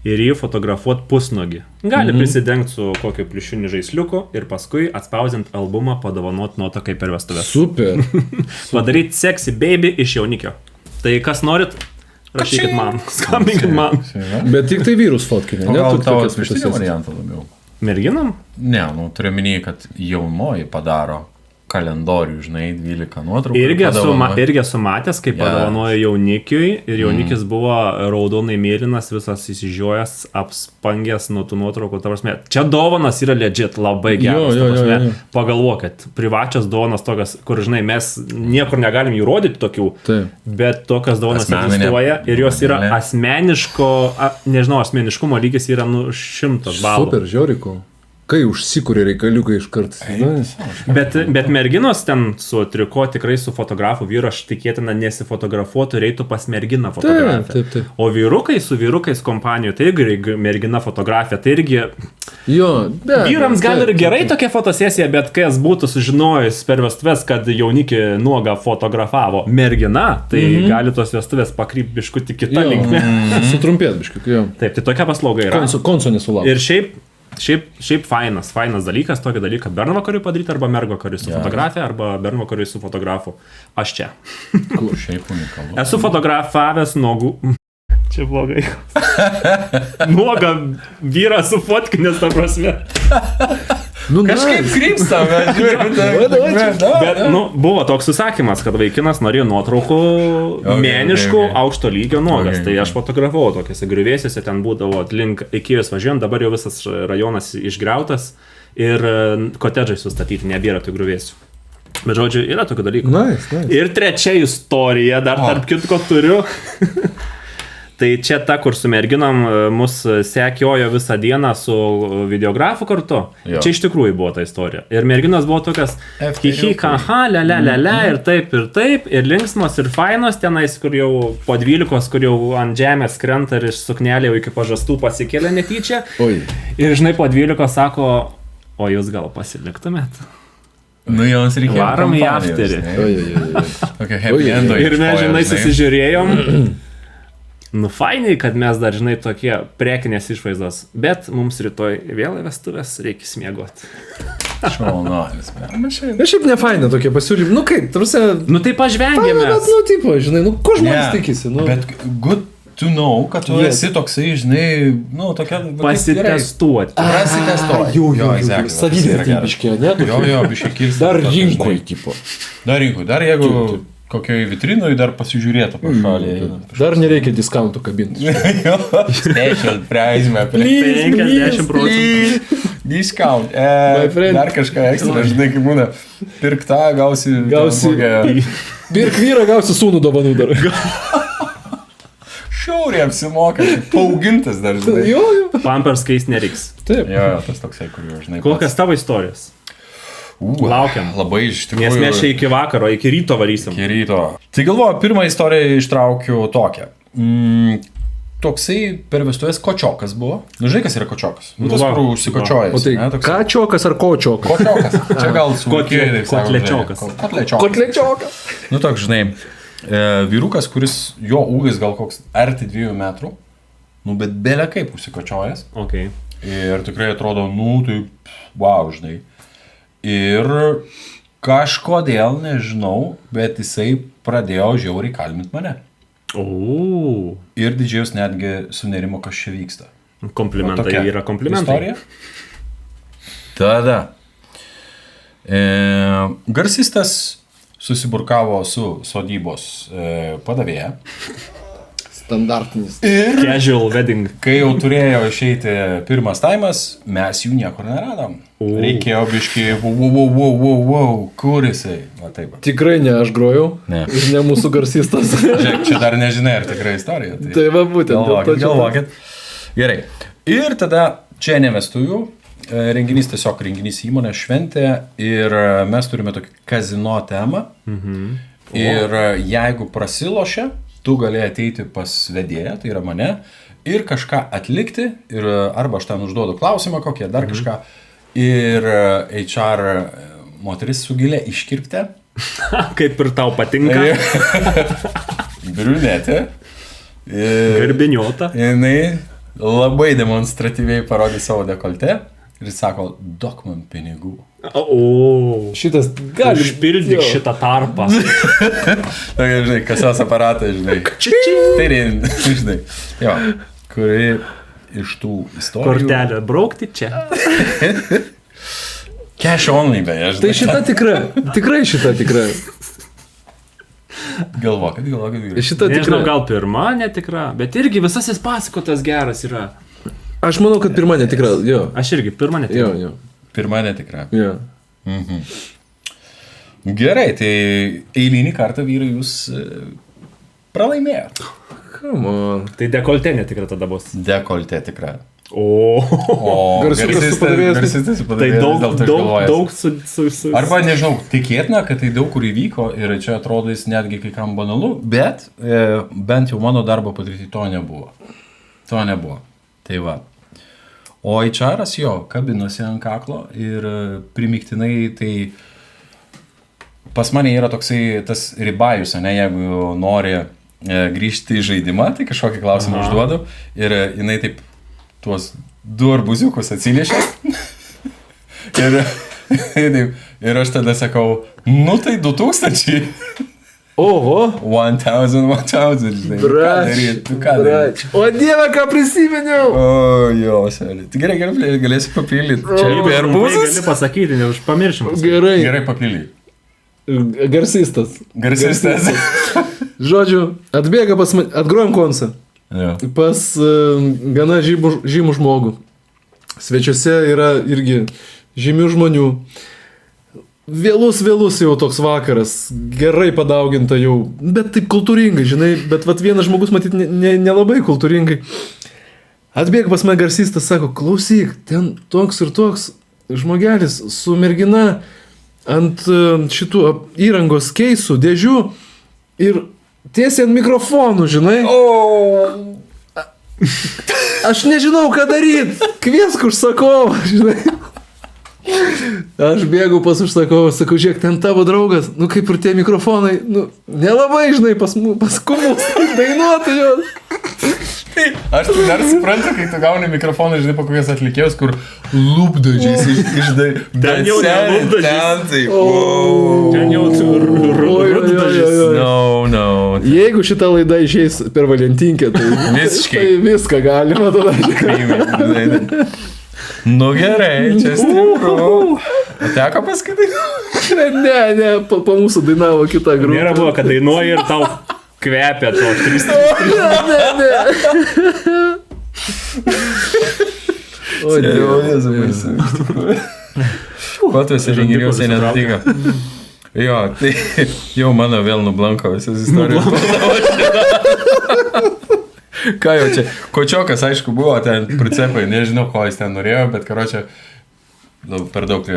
ir jį fotografuoti pusnogį. Gali prisidengti su kokiu pliušiniu žaisliuku ir paskui atspausdinti albumą, padovanoti nuotokai per vestuvės. Super. Padaryti sexy baby iš jaunikio. Tai kas norit, rašykit man, skambinkit man. Bet tik tai vyrus fotkinė, O ne? gal Tu tavo tokias atvirkštinį fotosesijas. variantą labiau? Merginam? Ne, turiu minėjai, kad jaunoji padaro kalendorių, žinai, 12 nuotraukų. Irgi esu matęs, kaip padovanojo jaunikiui ir jaunikis buvo raudonai mėlynas, visas įsižiojęs, apspangęs nuo tų nuotraukų. Ta prasme, čia dovanas yra legit, labai geras. Jo. Pagalvokit, privačios dovanas tokias, kur, žinai, mes niekur negalim jų rodyti tokių, Taip. bet tokias dovanas Asmeninė. egzistuoja ir jos yra Asmeninė. asmeniškumo lygis yra 100 balų. Super, žiauriko. Kai užsikūrė reikaliukai iš karto. Bet merginos ten su triko tikrai su fotografu vyru aš tikėtina nesifotografuotų ir eitų pas merginą fotografę. Taip. O vyrukai su vyrukais kompanijų, tai irgi mergina fotografė, tai irgi Jo, vyrams gal ir gerai tokia fotosesija, bet kai jas būtų sužinojus per vestuvės, kad jaunikį nuogą fotografavo mergina, tai gali tos vestuvės pakrypti biškutį kitą linkmę. Sutrumpėt biškai, jo. Taip, tai tokia paslauga yra. Konso nesulaukia. Ir šiaip fainas dalykas, tokį dalyką bernvakariui padaryti arba mergvakariui su fotografė arba bernvakariui su fotografu. Aš čia. Kur šiaip unikalu. Esu fotografavęs nuogų. Čia blogai. Nuogą vyrą su fotkinės, ta prasme. Kažkaip krypsta, bet Bet, buvo toks susakymas, kad vaikinas norėjo nuotraukų meniškų aukšto lygio nuogas. Tai aš fotografavau tokiuose griuvėsiuose, ten būdavo link Ikėjos važiuojant, dabar jau visas rajonas išgriautas ir kotedžai sustatyti, nebėra tų griuvėsių. Bet žodžiu, yra tokių dalykų. Nice. Ir trečia istorija, dar tarp kitko turiu. Tai čia ta, kur su merginom mus sekiojo visą dieną su videografu kartu. Jo. Čia iš tikrųjų buvo ta istorija. Ir merginos buvo tokias hihi, haha, le, ir taip, ir linksmos, ir fainos tenais, kur jau po 12, kur jau ant žemės krenta ir iš suknelė jau iki pažastų pasikėlė netyčia. Oi. Ir žinai, po 12 sako, o jūs gal pasiliktumėt? Joms reikėjo Varom į kompanijos, afterį. ne? Tokia happy endo. Ir mes, žinai, susižiūrėjom. Fainiai, kad mes dar, žinai, tokie prekinės išvaizdos, bet mums rytoj vėl vestuvės reikia miegoti. Šaunuolis, bet. Šiaip ne faina tokie pasiūlymai. Kaip, tarsi... Tai pažvengėme. Bet, tipo, žinai, ko žmonės tikisi, Bet good to know, kad tu esi toksai, žinai, tokia... Pasitestuoti. Pasitestuoti. Jo, savyvertybiškė, ne? Jo, biškai kirsti. Dar rinkoj, tipo. Dar jeigu kokioj vitrinoj dar pasižiūrėtų pro šalį. Dar nereikia diskantų kabinti. Special prize, 50%. Discount. friend. Dar kažką ekstra, žinai, kaip būna. Pirk tą, gausi... Pirk vyrą, gausi sūnų dovanų dar. Šiauriai apsimoka, paaugintas dar, žinai. Jo. Pampers keis nereiks. Taip. Jo, tas toksai, kur jau, žinai. Kokias tavo istorijos? Laukiam. Labai iš tikrųjų. Nes mes čia iki vakaro, iki ryto varysim. Iki ryto. Tai galvoju, pirmą istoriją ištraukiu tokią. Toksai per vestuvės kočiokas buvo. Žinai, kas yra kočiokas? Tas, kur užsikočiojęs. O tai kačiokas ar kočiokas? Kočiokas. Čia gal su Kotlečiokas. Kotlečiokas. Toks, žinai, vyrukas, kuris jo ūgis gal koks arti 2 metrų, bet belia kaip užsikočiojęs. Okay. Ir tikrai atrodo, tai wow, žinai. Ir kažkodėl, nežinau, bet jisai pradėjo žiauriai kalbinti mane. Ir didžiajus netgi sunerimo, kas čia vyksta. Komplimentai yra komplimentai. Istorija. Tada Garsistas susiburkavo su sodybos padavėja. Standartinis. Ir Casual wedding. kai jau turėjo išeiti pirmas taimas, mes jų niekur neradom. Reikėjo biškai, kur jisai. Va taip. Tikrai ne aš grojau. Ne. Ir ne mūsų garsistas. Žiūrėk, čia dar nežinai, ar tikrai istorija. Tai va būtent. Galvokit. Gerai. Ir tada čia ne vestuvių. Renginys tiesiog renginys įmonė, šventė. Ir mes turime tokį kazino temą. Ir jeigu prasilošia, tu gali ateiti pas vedėją, tai yra mane, ir kažką atlikti, ir arba aš ten užduodu klausimą kokie, dar kažką, ir HR moteris su gilė iškirpte. Kaip ir tau patinka. Briunetė. Garbiniota. Jinai labai demonstratyviai parodė savo dekoltę ir sako, duok man pinigų. Šitas gali Užpildyk šitą tarpą. Tai, žinai, kasos aparatą, žinai. Tirin, žinai. Jo, kuri iš tų istorijų. Kortelę braukti čia. Cash only, beje, žinai. Tai šita tikra. Tikrai šita tikra. Galvokit. Šita Nežinau, tikra. gal pirma netikra, bet irgi visasis pasakotas geras yra. Aš manau, kad pirma netikra. Jo. Aš irgi pirma netikra. Jo. Pirma netikra. Jo. Gerai, tai eilinį kartą vyrai jūs pralaimėjot. Come on. Tai dekoltė netikra tada bus. Dekoltė tikra. O Garsistas su padavėjas. Tai daug su... Arba nežinau, tikėtina, kad tai daug kur įvyko ir čia atrodo jis netgi kai kam banalu, bet bent jau mano darbo patirtį to nebuvo. Tai va. O HR-as jo, kabinosi ant kaklo ir primiktinai tai pas mane yra toksai tas ribajus, ne, jeigu nori grįžti į žaidimą, tai kažkokį klausimą užduodu ir jinai taip tuos du arbuziukus atsinešė ir aš tada sakau, nu tai 2000. Oho. 1000, žinai. Ką daryt? O Dieve, ką prisiminiau. O, jo, sėlė. Tai gerai, galėsi papildyti. Čia apie arbūzus? Gali pasakyti, ne už pamiršim. Gerai. Gerai papildyti. Garsistas. Žodžiu, atbėga pas mane, atgrojom koncą. Pas gana žymų žmogų. Svečiuose yra irgi žymių žmonių. Vėlus jau toks vakaras, gerai padauginta jau, bet taip kultūringai, žinai, bet vat vienas žmogus matyt nelabai kultūringai. Atbėga pas mane garsistas, sako, klausyk, ten toks ir toks žmogelis su mergina ant šitų įrangos keisų, dėžių ir tiesiai ant mikrofonų, žinai. Aš nežinau, ką daryti, kviesk užsakovą, žinai. Aš bėgu pas užsakovą, sakau, žiūrėk, ten tavo draugas, nu kaip ir tie mikrofonai, nu nelabai, žinai, pas kumus dainuotų jo. Aš tai dar suprantu, kai tu gauni mikrofoną, žinai, po kokias atlikėjus, kur lūpdažiais išdai. Ten jau ne lūpdažiais. Ten jau rūpdažiais. No. Jeigu šita laida išeis per Valentinkę, tai viską galima tada. Nu gerai, čia stipru. O teko paskaityti? Ne, po mūsų dainavo kita grupė. Nėra buvo, kad dainuoji ir tau kvepia to 3. Ne. O Dieve. Ko tuose renginiuose nenutinka? Jo, tai jau mano vėl nublanko visas istorijos. Ką jau čia? Kočiokas, aišku, buvo ten pricepai, nežinau, ko jis ten norėjo, bet karočią per daug.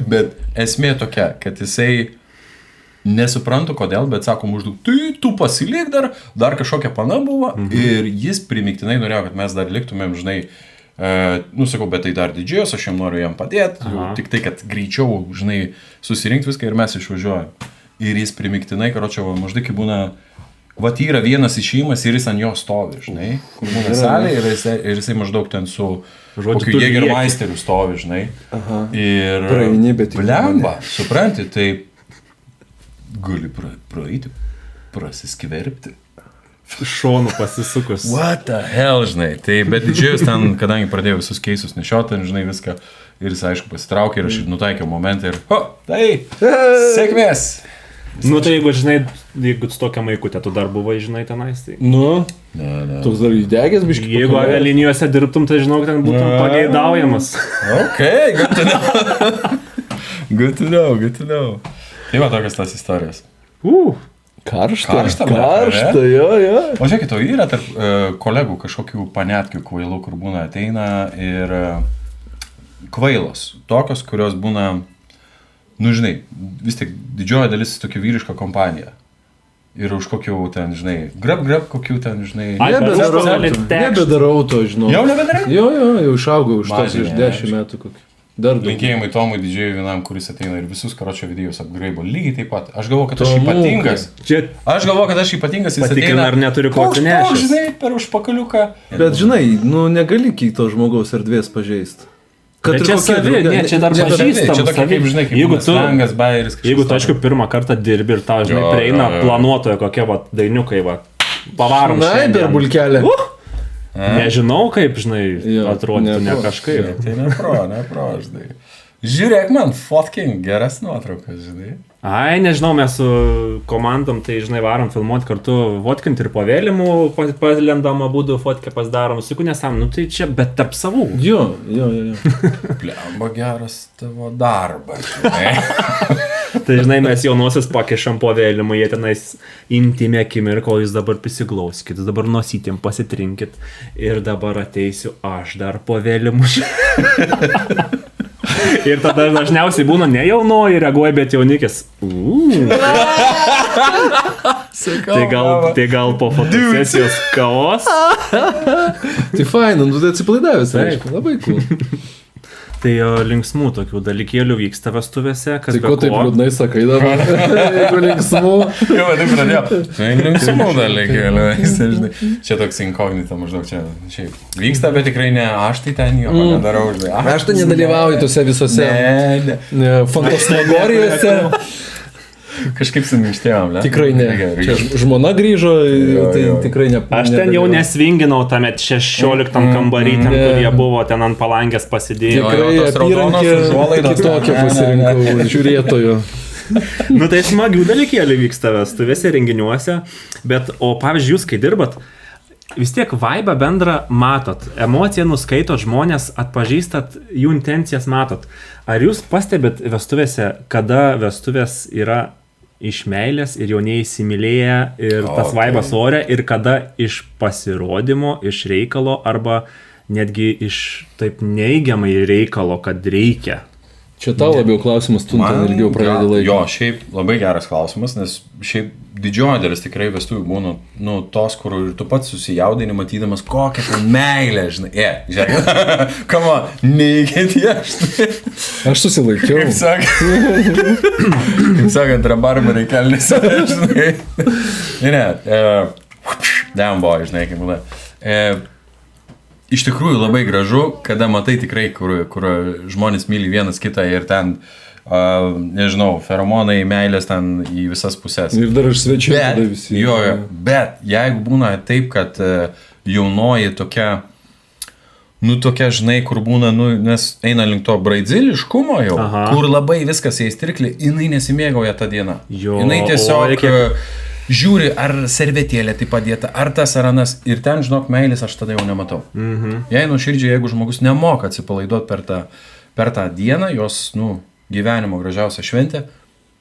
Bet esmė tokia, kad jisai nesuprantu kodėl, bet sako maždaug, tai tu pasilik dar kažkokia pana buvo ir jis primiktinai norėjo, kad mes dar liktumėm, žinai, sakau, bet tai dar didžios, aš jam noriu jam padėti, tik tai, kad greičiau, žinai, susirinkti viską ir mes išvažiuojam. Ir jis primiktinai, karočią, maždaug kai būna, vat yra vienas išėjimas ir jis ant jo stovi, žinai, kur būna salė ir jisai maždaug ten su kokiu Jägermeisteriu stovi, žinai. Ir blemba, supranti, tai gali praeiti, prasiskverbti. Šonų pasisukus. What the hell, žinai. Tai bet didžiojus ten, kadangi pradėjau visus keisus nešioti, žinai, viską. Ir jis, aišku, pasitraukė ir aš nutaikiau momentą ir, tai, sėkmės. Nu tai jeigu tu tokia maikutė, tu dar buvai, žinai, tenais. Tai... Nu, Ne. toks dar įdegęs biškai. Jeigu avialinijose dirbtum, tai žinau, ten būtum pageidaujamas. Okay, good to know. Good to know. Tai va tokias tas istorijas. Karšta, Karšta, jo. O žiūrėkit, o yra tarp kolegų kažkokių panetkių kvailų, kur būna ateina ir kvailos. Tokios, kurios būna, nu žinai, vis tik didžioji dalis tokia vyriška kompanija. Ir už kokių ten, žinai, grab, kokių ten, žinai... Nebedarau to, žinau. Jau nebedarai? Jo, jau išaugau už tos iš 10 metų kokį. Dar daug. Linkėjimai Tomui didžiai vienam, kuris ateina ir visus karočio vidėjus apgraibo. Lygiai taip pat. Aš galvoju, kad aš ypatingas. Jis patikrina, ateina. ar neturi ko atsinešęs. Žinai, per užpakaliuką. Bet žinai, nu negali kito žmogaus erdvės pažeisti. Bet čia savi, čia dar pažįstam. Čia tokia, kaip žinai, kaip slangas, bairis kažkas. Jeigu tu, aišku, pirmą kartą dirbi ir tau, žinai, prieina planuotojo kokie va dainiukai, va, pavarom šiandien. Per bulkelę. Nežinau, kaip, žinai, atrodytų ne kažkaip. Tai nepro, žinai. Žiūrėk man, fotkink, geras nuotraukas, žinai. Ai, nežinau, mes su komandom, tai, žinai, varom filmuoti kartu, fotkinti ir po vėlimų, palendamą būdų fotkę pasidarom, suku nesam, nu tai čia, bet tarp savų. Jo. Blemba geras tavo darbas, žinai. Tai, žinai, mes jaunosius pakišam po vėlimų, jie tenais intimė akimirką, o jūs dabar prisiglauskit, jūs dabar nosytėm pasitrinkit ir dabar ateisiu aš dar po vėlimų. Ir tada dažniausiai būna ne jaunoji reaguoja, bet jaunikis. Tai gal po fotosesijos kavos? Tai faina, nu tai atsipalaidavęs, aišku, labai cool. Tai linksmų tokių dalykėlių vyksta vestuvėse, kas tai ko taip liūdnai sakai dabar, jeigu linksmų. Jo, taip pradėjau. Tai linksmų dalykėlių vyksta, žinai. Čia toks inkognita maždaug čia šiaip vyksta, bet tikrai ne, aš tai ten jo nedarau, žinai. Aš tai nedalyvauju tose visose fantasmagorijose. Kažkaip suminkštėjom, ne? Tikrai ne. Čia žmona grįžo, tai tikrai ne. Aš ten jau nesvinginau tame 16 kambarį, ten, kur jie buvo, ten ant palangės pasidėjo. Tikrai apyrankė kitokią pasirinkau žiūrėtojo. Nu tai smagių dalykėlių vyksta vestuvėse, renginiuose, bet, o pavyzdžiui, jūs kai dirbat, vis tiek vaibą bendrą matot, emociją nuskaitot, žmonės atpažįstat, jų intencijas matot. Ar jūs pastebit vestuvėse, kada vestuvės yra iš meilės ir jau neįsimylėję ir tas vaibas ore ir kada iš pasirodymo, iš reikalo arba netgi iš taip neigiamai reikalo, kad reikia? Čia tau labiau klausimas, tu ten ilgiau pradedi laiką. Jo, šiaip labai geras klausimas, nes šiaip didžioji dalis tikrai vestuvių būna, nu, tos, kur ir tu pats susijaudini, matydamas kokią ten meilę, žinai. Žiūrėk, kamo, neįkėti aš. Aš susilaikiau. Kaip sakant, rabarbarai kelnėse, žinai. Ne, dembo, žinai, kaip būna. Iš tikrųjų labai gražu, kada matai tikrai, kur žmonės myli vienas kitą ir ten, nežinau, feromonai, meilės ten į visas pusės. Ir dar iš svečių tada visi. Jo, bet jeigu būna taip, kad jaunoji tokia, nu tokia, žinai, kur būna, nu, nes eina link to braidziliškumo jau, kur labai viskas įstrikli, jinai nesimėgauja tą dieną. Jinai tiesiog... Žiūri, ar servetėlė tai padėta, ar tas, ar anas. Ir ten, žinok, meilės aš tada jau nematau. Jei nuoširdžiai, jeigu žmogus nemoka atsipalaiduoti per tą dieną, jos, nu, gyvenimo gražiausia šventė,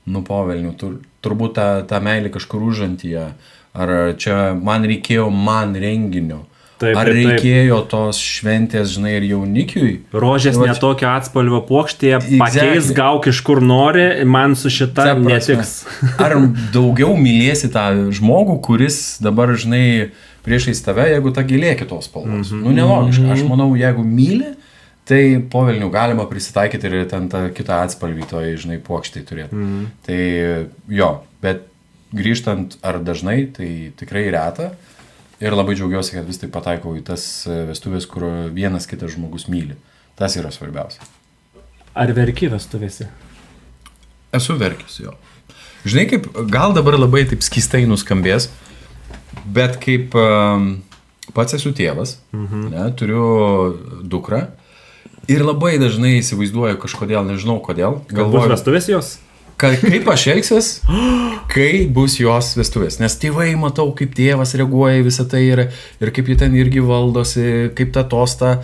nu, povelnių, turbūt ta meilė kažkur užantyje. Ar čia man reikėjo renginio. Taip, ar reikėjo tos šventės, žinai, ir jaunikiui? Rožės netokio atspalvio puokštėje, pakeis gauk iš kur nori, man su šita netiks. Ar daugiau mylėsi tą žmogų, kuris dabar, žinai, priešais tave, jeigu ta gilė kitos spalvos? Nu, nelogiška. Aš manau, jeigu myli, tai povelnių galima prisitaikyti ir ten tą kitą atspalvį toj, žinai, puokštėje turėti. Tai jo, bet grįžtant ar dažnai, tai tikrai reta. Ir labai džiaugiuosi, kad vis tai pataikau į tas vestuvės, kur vienas kitas žmogus myli. Tas yra svarbiausia. Ar verki vestuvėse? Esu verkis, jo. Žinai, kaip, gal dabar labai taip skystai nuskambės, bet kaip pats esu tėvas, ne, turiu dukrą Ir labai dažnai įsivaizduoju kažkodėl, nežinau kodėl. Bus vestuvės jos? Kaip aš elgsiuos, kai bus jos vestuvės. Nes tėvai matau, kaip tėvas reaguoja į visą tai ir kaip jie ten irgi valdosi, kaip tą tostą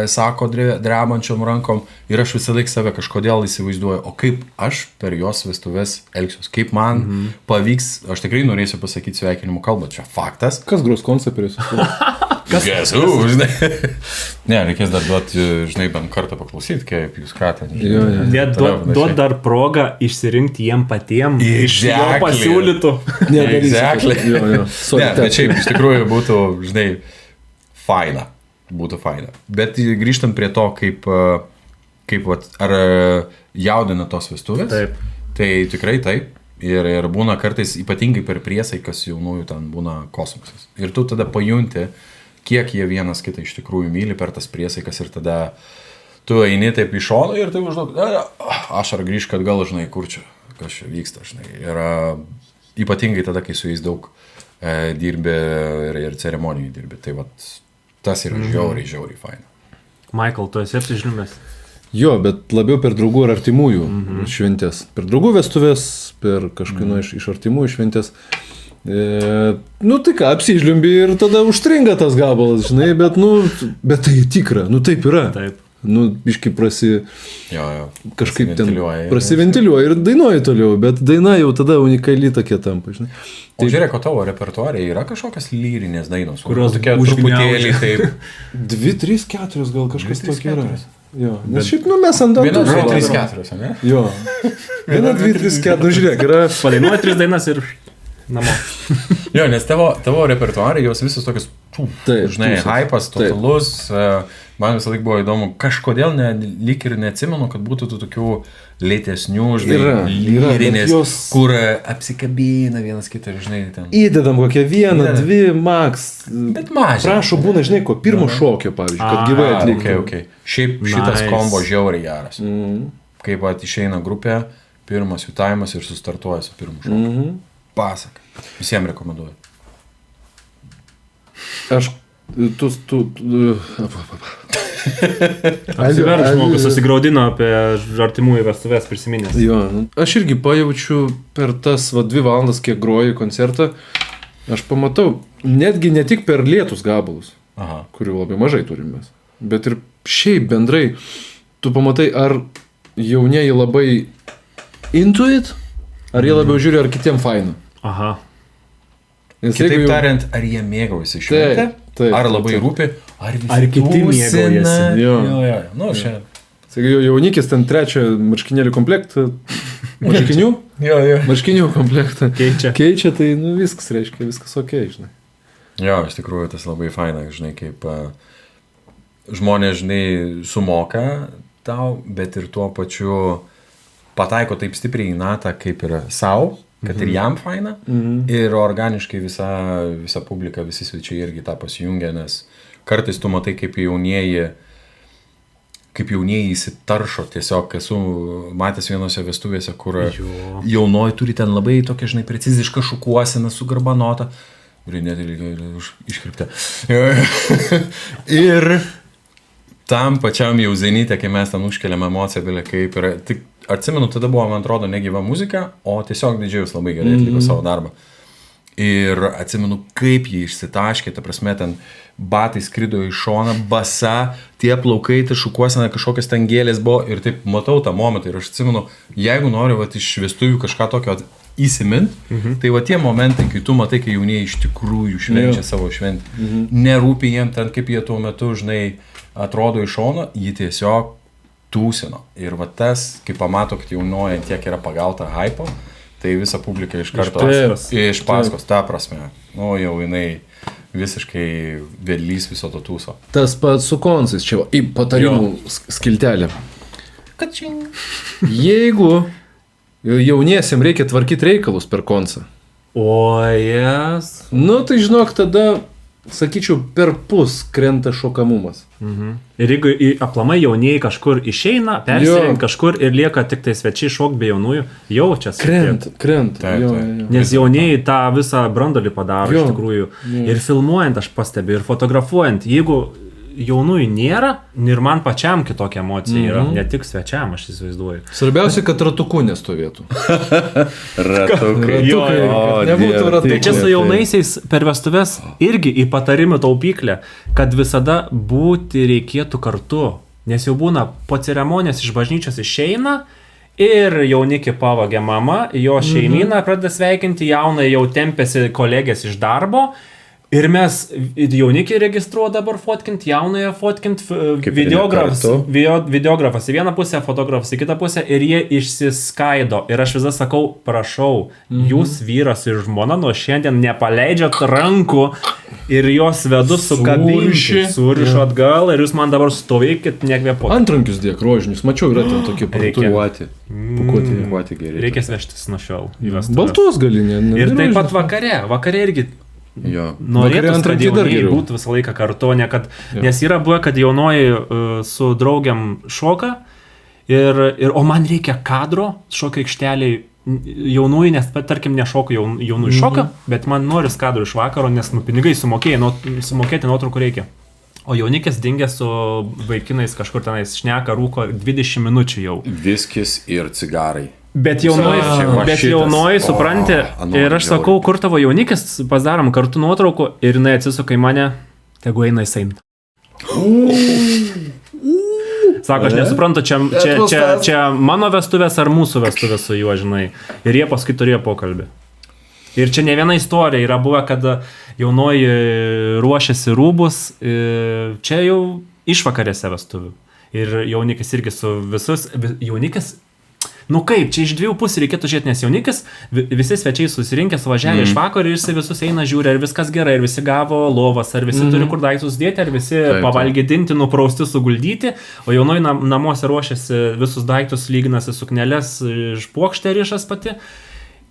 sako drebančiom rankom. Ir aš visą laiką save kažkodėl įsivaizduoju, o kaip aš per jos vestuvės elgsiuos. Kaip man pavyks, aš tikrai norėsiu pasakyti sveikinimo kalbą, čia faktas. Kas gros konceptorius? Gesu, žinai. Ne, reikės dar duoti, žinai, bent kartą paklausyti, kaip jūs ką ten. Duot dar progą išsirinkti jiem patiem iš jo pasiūlytų. Exactly. Ne, bet šiaip iš tikrųjų būtų, žinai, faina. Būtų faina. Bet grįžtant prie to, kaip vat, ar jaudina tos vestuvės, Taip. Tai tikrai taip. Ir būna kartais ypatingai per priesaikas jaunųjų ten būna kosmosas. Ir tu tada pajunti, kiek jie vienas kitą iš tikrųjų myli per tas priesaikas ir tada tu eini taip iš šono ir tai užduok, aš ar grįžk atgal, žinai, kur čia, kas čia vyksta, žinai. Ir ypatingai tada, kai su jais daug dirbi ir ceremonijų dirbi. Tai vat, tas yra žiauriai faina. Michael, tu esi apsižliumęs? Jo, bet labiau per draugų ir artimųjų šventės. Per draugų vestuvės, per kažkieno iš artimųjų šventės. Nu tai ką, apsižliumbi ir tada užstringa tas gabalas, žinai, bet tai tikra, taip yra. Taip. Biški kažkaip ten Prasiventiliuoja. Prasiventiliuoja ir dainuoja toliau, bet daina jau tada unikali tokia tampa, žinai. O žiūrėk, o tavo repertuarė yra kažkokios lyrinės dainos, kurios tokia truputėlį taip. 2, 3, 4 gal kažkas 2, 3, tokia yra. 4. Jo, nes šiaip, mes ant Viena, dantų. 2, 3, 4, ne? Jo. 1, 2, 3, 4, žiūrėk, yra. Padainuoja 3 dainas ir namo. Jo, nes tavo repertuarė, jos visos tokios, žinai, hypas, totalus. Man visą laiką buvo įdomu, kažkodėl lyg ir neatsimenu, kad būtų tų tokių lėtesnių, žinai, lyrinės, kur apsikabina vienas kitą, žinai, ten. Įdedam kokią 1, 2, max. Bet mažai. Prašo būna, žinai, ko pirmo šokio, pavyzdžiui, kad gyvai atlikti. Okay. Šiaip šitas kombo žiauriai geras. Kaip išeina grupė, pirmas jų taimas ir sustartuoja su pirmu šokiu. Pasak. Visiems rekomenduoju. Atsiverk žmogus, susigraudino apie artimųjų vestuvės prisiminęs. Jo, aš irgi pajaučiu per tas 2 valandas, kiek groju koncertą, aš pamatau, netgi ne tik per lėtus gabalus, kurių labai mažai turime, bet ir šiaip bendrai, tu pamatai, ar jaunieji labai into it, ar jie labiau žiūri, ar kitiem faina. Aha. Kitaip tariant, ar jie mėgaujasi šventę, ar labai rūpi, ar kiti mėgaujasi. Jo. Nu, šiandien. Sakai, jaunikis ten 3 marškinėlių komplektą, marškinių komplektą keičia, tai viskas reiškia, viskas ok, žinai. Jo, iš tikrųjų tas labai faina, žinai, kaip žmonės, žinai, sumoka tau, bet ir tuo pačiu pataiko taip stipriai į natą, kaip ir savo, kad ir jam faina, ir organiškai visa publika, visi svečiai irgi tą pasijungia, nes kartais tu matai, kaip jaunieji įsitaršo, tiesiog esu matęs vienose vestuvėse, kur jaunoji turi ten labai tokia, žinai, precizišką šukuoseną su garbanota, ir net iškirptę. Ir tam pačiam jau zenite, kai mes ten užkeliam emociją, kaip yra, tik atsimenu, tada buvo, man atrodo, negyva muzika, o tiesiog didžiajus labai gerai atliko savo darbą. Ir atsimenu, kaip jį išsitaškė, ta prasme, ten batai skrido į šoną, basa, tie plaukai, tai šukuosena, kažkokios ten gėlės buvo ir taip matau tą momentą ir aš atsimenu, jeigu noriu iš vestuvių kažką tokio įsimint, tai va tie momentai, kai tu matai, kai jaunieji iš tikrųjų švenčia savo šventę, nerūpi jiem ten, kaip jie tuo metu, žinai, atrodo iš šono, jį tiesiog tūsino. Ir va tas, kai pamato, kad jaunoji tiek yra pagauta hypo, tai visa publika iš karto iš paskos, ta prasme. Nu, jau jinai visiškai vedlys viso to tūso. Tas pats su koncais, čia į patarimų skiltelę. Jeigu jauniesiam reikia tvarkyti reikalus per koncą. Nu, tai žinok, tada sakyčiau, per pus krenta šokamumas. Ir jeigu aplamai jaunieji kažkur išeina, persirengia kažkur ir lieka tik tai svečiai šok be jaunųjų, jaučiasi. Krenta. Nes jaunieji tą visą brandolį padaro iš tikrųjų. Ir filmuojant aš pastebiu, ir fotografuojant, jeigu jaunųjų nėra ir man pačiam kitokia emocija yra, ne tik svečiam, aš įsivaizduoju. Svarbiausia, kad ratukų nestovėtų. Ratukai. Nebūtų ratukų. Tai čia su jaunaisiais per vestuves irgi į patarimų taupyklę, kad visada būti reikėtų kartu, nes jau būna po ceremonijos iš bažnyčios išeina ir jaunikį pavagė mama, jo šeimyną pradeda sveikinti, jaunai jau tempėsi kolegės iš darbo. Ir mes jaunikį registruoja dabar fotkint, jaunąją fotkint, videografas į vieną pusę, fotografas į kitą pusę ir jie išsiskaido. Ir aš visą sakau, prašau, jūs vyras ir žmona nuo šiandien nepaleidžiat rankų ir jos vedu sukabinti, surišu atgal ir jūs man dabar stovėkit, nekvėpuoti. Antrankius dėk rožinius, mačiau, yra ten tokie Pakuoti geri. Reikia vežtis nuo šiol. Baltos gali, ne? Ir taip pat vakare irgi. Norėtus, kad jaunieji būtų visą laiką kartu, nes yra buvę, kad jaunoji su draugiam šoka, o man reikia kadro šokio aikšteliai jaunųjų, nes tarkim nešoku jaunųjų šoką, bet man noris kadro iš vakaro, nes pinigai sumokėti nuotraukų reikia. O jaunikis dingęs su vaikinais kažkur tenais šneka, rūko 20 minučių jau. Viskis ir cigarai. Bet jaunoji supranti, ir aš sakau, kur tavo jaunikis, pasidarom kartu nuotraukų ir jinai atsisuka į mane, tegu eina į Seimtą. Sako, aš nesuprantu, čia mano vestuvės ar mūsų vestuvės su juo, žinai. Ir jie paskui turėjo pokalbį. Ir čia ne viena istorija yra buvę, kad jaunoji ruošiasi rūbus, čia jau išvakarėse vestuvių. Ir jaunikis irgi su jaunikis. Nu kaip, čia iš dviejų pusių reikėtų žiūrėti, nes jaunikis, visi svečiai susirinkę, suvažiavę iš vakaro ir jis visus eina žiūri, ar viskas gerai, ar visi gavo lovas, ar visi turi kur daiktus dėti, ar visi pavalgydinti, nuprausti, suguldyti, o jaunoji namuose ruošiasi visus daiktus, lyginasi sukneles, iš puokštę rišas pati.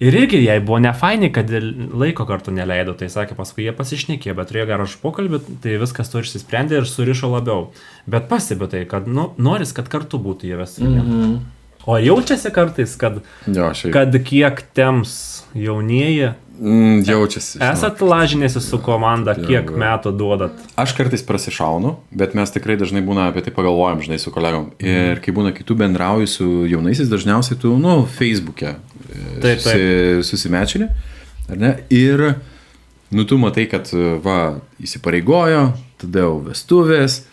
Ir irgi jai buvo nefainai, kad laiko kartu neleido, tai sakė, paskui jie pasišnekė, bet turėjo gerą pokalbį, tai viskas to išsisprendė ir surišo labiau. Bet pastebiu tai, kad noris, kad kartu būtų jie vestuvėje. O jaučiasi kartais, kad kiek temps jaunieji, jaučiasi. Esat lažinėsi su komanda, kiek metų duodat? Aš kartais prasišaunu, bet mes tikrai dažnai būna apie tai pagalvojam, žinai, su kolegom. Ir kai būna, kai tu bendrauji su jaunaisiais, dažniausiai tu, Facebook'e susimečini, ar ne? Ir, tu matai, kad, įsipareigojo, tada jau vestuvės,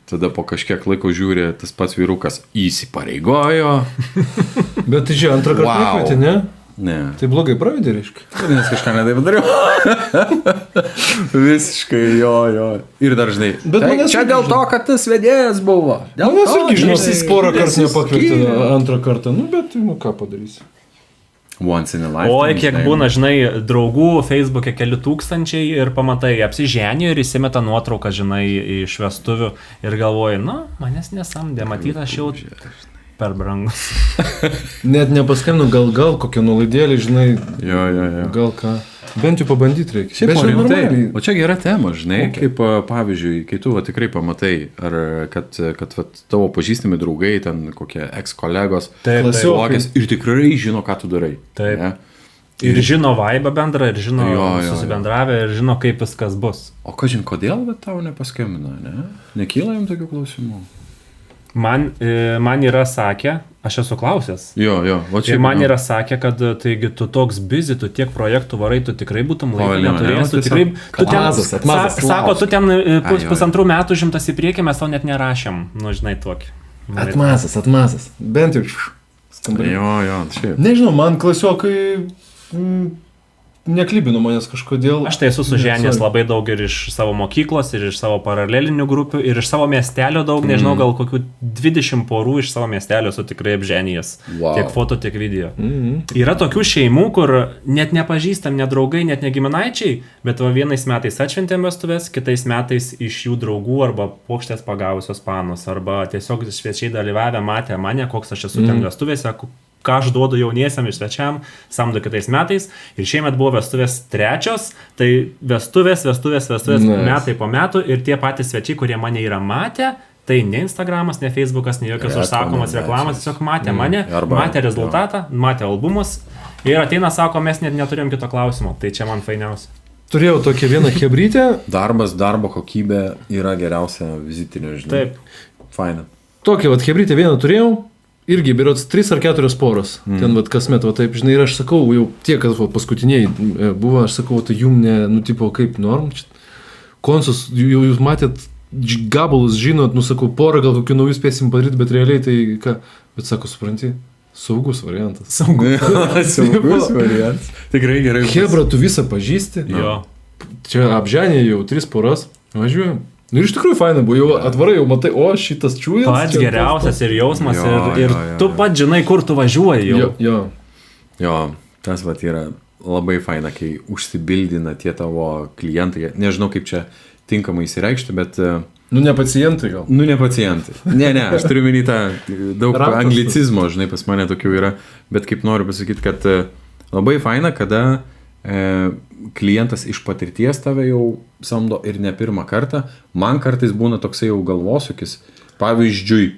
tada po kažkiek laiko žiūri, tas pats vyrukas įsipareigojo. Bet tai antrą kartą nekvietė, ne? Ne. Tai blogai pravedė, reiškia. Nes kažką netai padariau. Visiškai, jo. Ir dar žinai. Čia dėl to, kad tas vedėjas buvo. Manęs irgi, žinai, porą kartų nepakvietė antrą kartą. Bet ką padarysi? Once in a lifetime. Oi, kiek būna, žinai, draugų Facebook'e keli tūkstančiai ir pamatai, apsiženio ir įsimeta nuotrauką, žinai, iš vestuvių ir galvoji, manęs nesamdė, matyt, aš jau per brangus. Net nepaskambinu, gal kokią nuolaidėlį, žinai, gal ką. Bent jau pabandyti reikia. Šiaip rimtai. O čia gera tema, žinai, kaip pavyzdžiui, kai tu tikrai pamatai, ar kad tavo pažįstami draugai, ten kokie ex-kolegos, ir tikrai žino, ką tu darai. Taip. Ne? Ir žino vaibą bendrą, ir žino susibendravę, ir žino, kaip viskas bus. O kažin, kodėl tau nepaskambina, ne? Nekyla jam tokių klausimų? Man yra sakę, aš esu klausęs. Jo. Ir man yra sakę, kad taigi tu toks busy, tu tiek projektų varai, tu tikrai būtum laiko neturėjęs, tu tikrai... Sako, tu ten pusantrų metų žimtas į priekį, mes tau net nerašėm, žinai, tokį. Atmazas. Bent jau skambarį. Jo, šiaip. Nežinau, man klasiokai neklibino manęs kažkodėl. Aš tai esu suženęs labai daug ir iš savo mokyklos, ir iš savo paralelinių grupių, ir iš savo miestelio daug, nežinau, gal kokių 20 porų iš savo miestelio esu tikrai apženijęs. Wow. Tiek foto, tiek video. Yra tokių šeimų, kur net nepažįstam, ne draugai, net ne giminaičiai, bet vienais metais atšventėm vestuvės, kitais metais iš jų draugų arba puokštės pagavusios panos, arba tiesiog svečiai dalyvavę, matė mane, koks aš esu ten vestuvėse, ką aš duodu jauniesiam ir svečiam, samdo kitais metais. Ir šiemet buvo vestuvės trečios, tai vestuvės metai po metų ir tie patys svečiai, kurie mane yra matę, tai ne Instagramas, ne Facebookas, ne jokios užsakomas reklamas, tiesiog matė mane, matė rezultatą, matė albumus ir ateina, sako, mes net neturėjom kito klausimo, tai čia man fainiausia. turėjau tokią vieną hebrytę. Darbo kokybė yra geriausia vizitinė, žinai. Taip. Faina. Tokią vat hebrytę vieną turėjau. Irgi berods 3 ar 4 poros. Ten vat kasmet, va taip, žinai, ir aš sakau, jau tie, kad paskutiniai buvo, aš sakau, tai jum ne, nu, tipo, kaip norm. Konsus, jūs matėt gabalus, žinot, nu, sakau, porą gal kokių naujų spėsim padaryti, bet realiai tai ką, bet sako, supranti, saugus variantas. Saugus variantas. Tikrai gerai. Hebra, tu visą pažįsti. Jo. Čia apženė jau 3 poras, važiuojam. Nu ir iš tikrųjų faina buvo, jau atvarai, jau matai, o šitas čiūjas. Pats geriausias ir jausmas ir tu pat žinai, kur tu važiuoji jau. Jo, tas vat yra labai faina, kai užsibildina tie tavo klientai. Nežinau, kaip čia tinkamai įsireikšti, bet... Nu, ne pacientai gal. Nu, ne pacientai. Ne, aš turiu minį tą daug anglicizmo, žinai, pas mane tokių yra. Bet kaip noriu pasakyti, kad labai faina, kada klientas iš patirties tave jau samdo ir ne pirmą kartą. Man kartais būna toksai jau galvosūkis. Pavyzdžiui,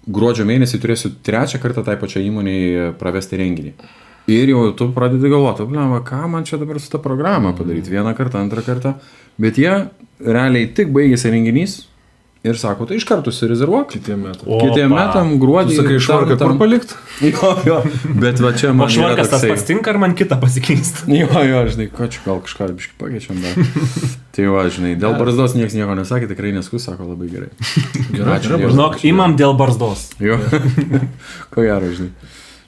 gruodžio mėnesį turėsiu 3 kartą tai pačiai įmonėje pravesti renginį. Ir jau tu pradedi galvoti, ką man čia dabar su ta programa padaryti. 1 kartą, 2 kartą. Bet jie realiai tik baigėsi renginys ir sako, tai iš karto susirezervuok. Kitiem metam gruodį. Tu sakai, švarką kur palikt? Jo. Bet va čia man yra toksai. O švarkas tas pats tinka, ar man kitą pasikeisti? Jo, žinai, ko čia gal kažką biškai pakeičiam dar. Tai va, žinai, dėl barzdos niekas nieko nesakė, tikrai neskus, sako labai gerai. Žinok, imam dėl barzdos. Jo, ko gero, žinai.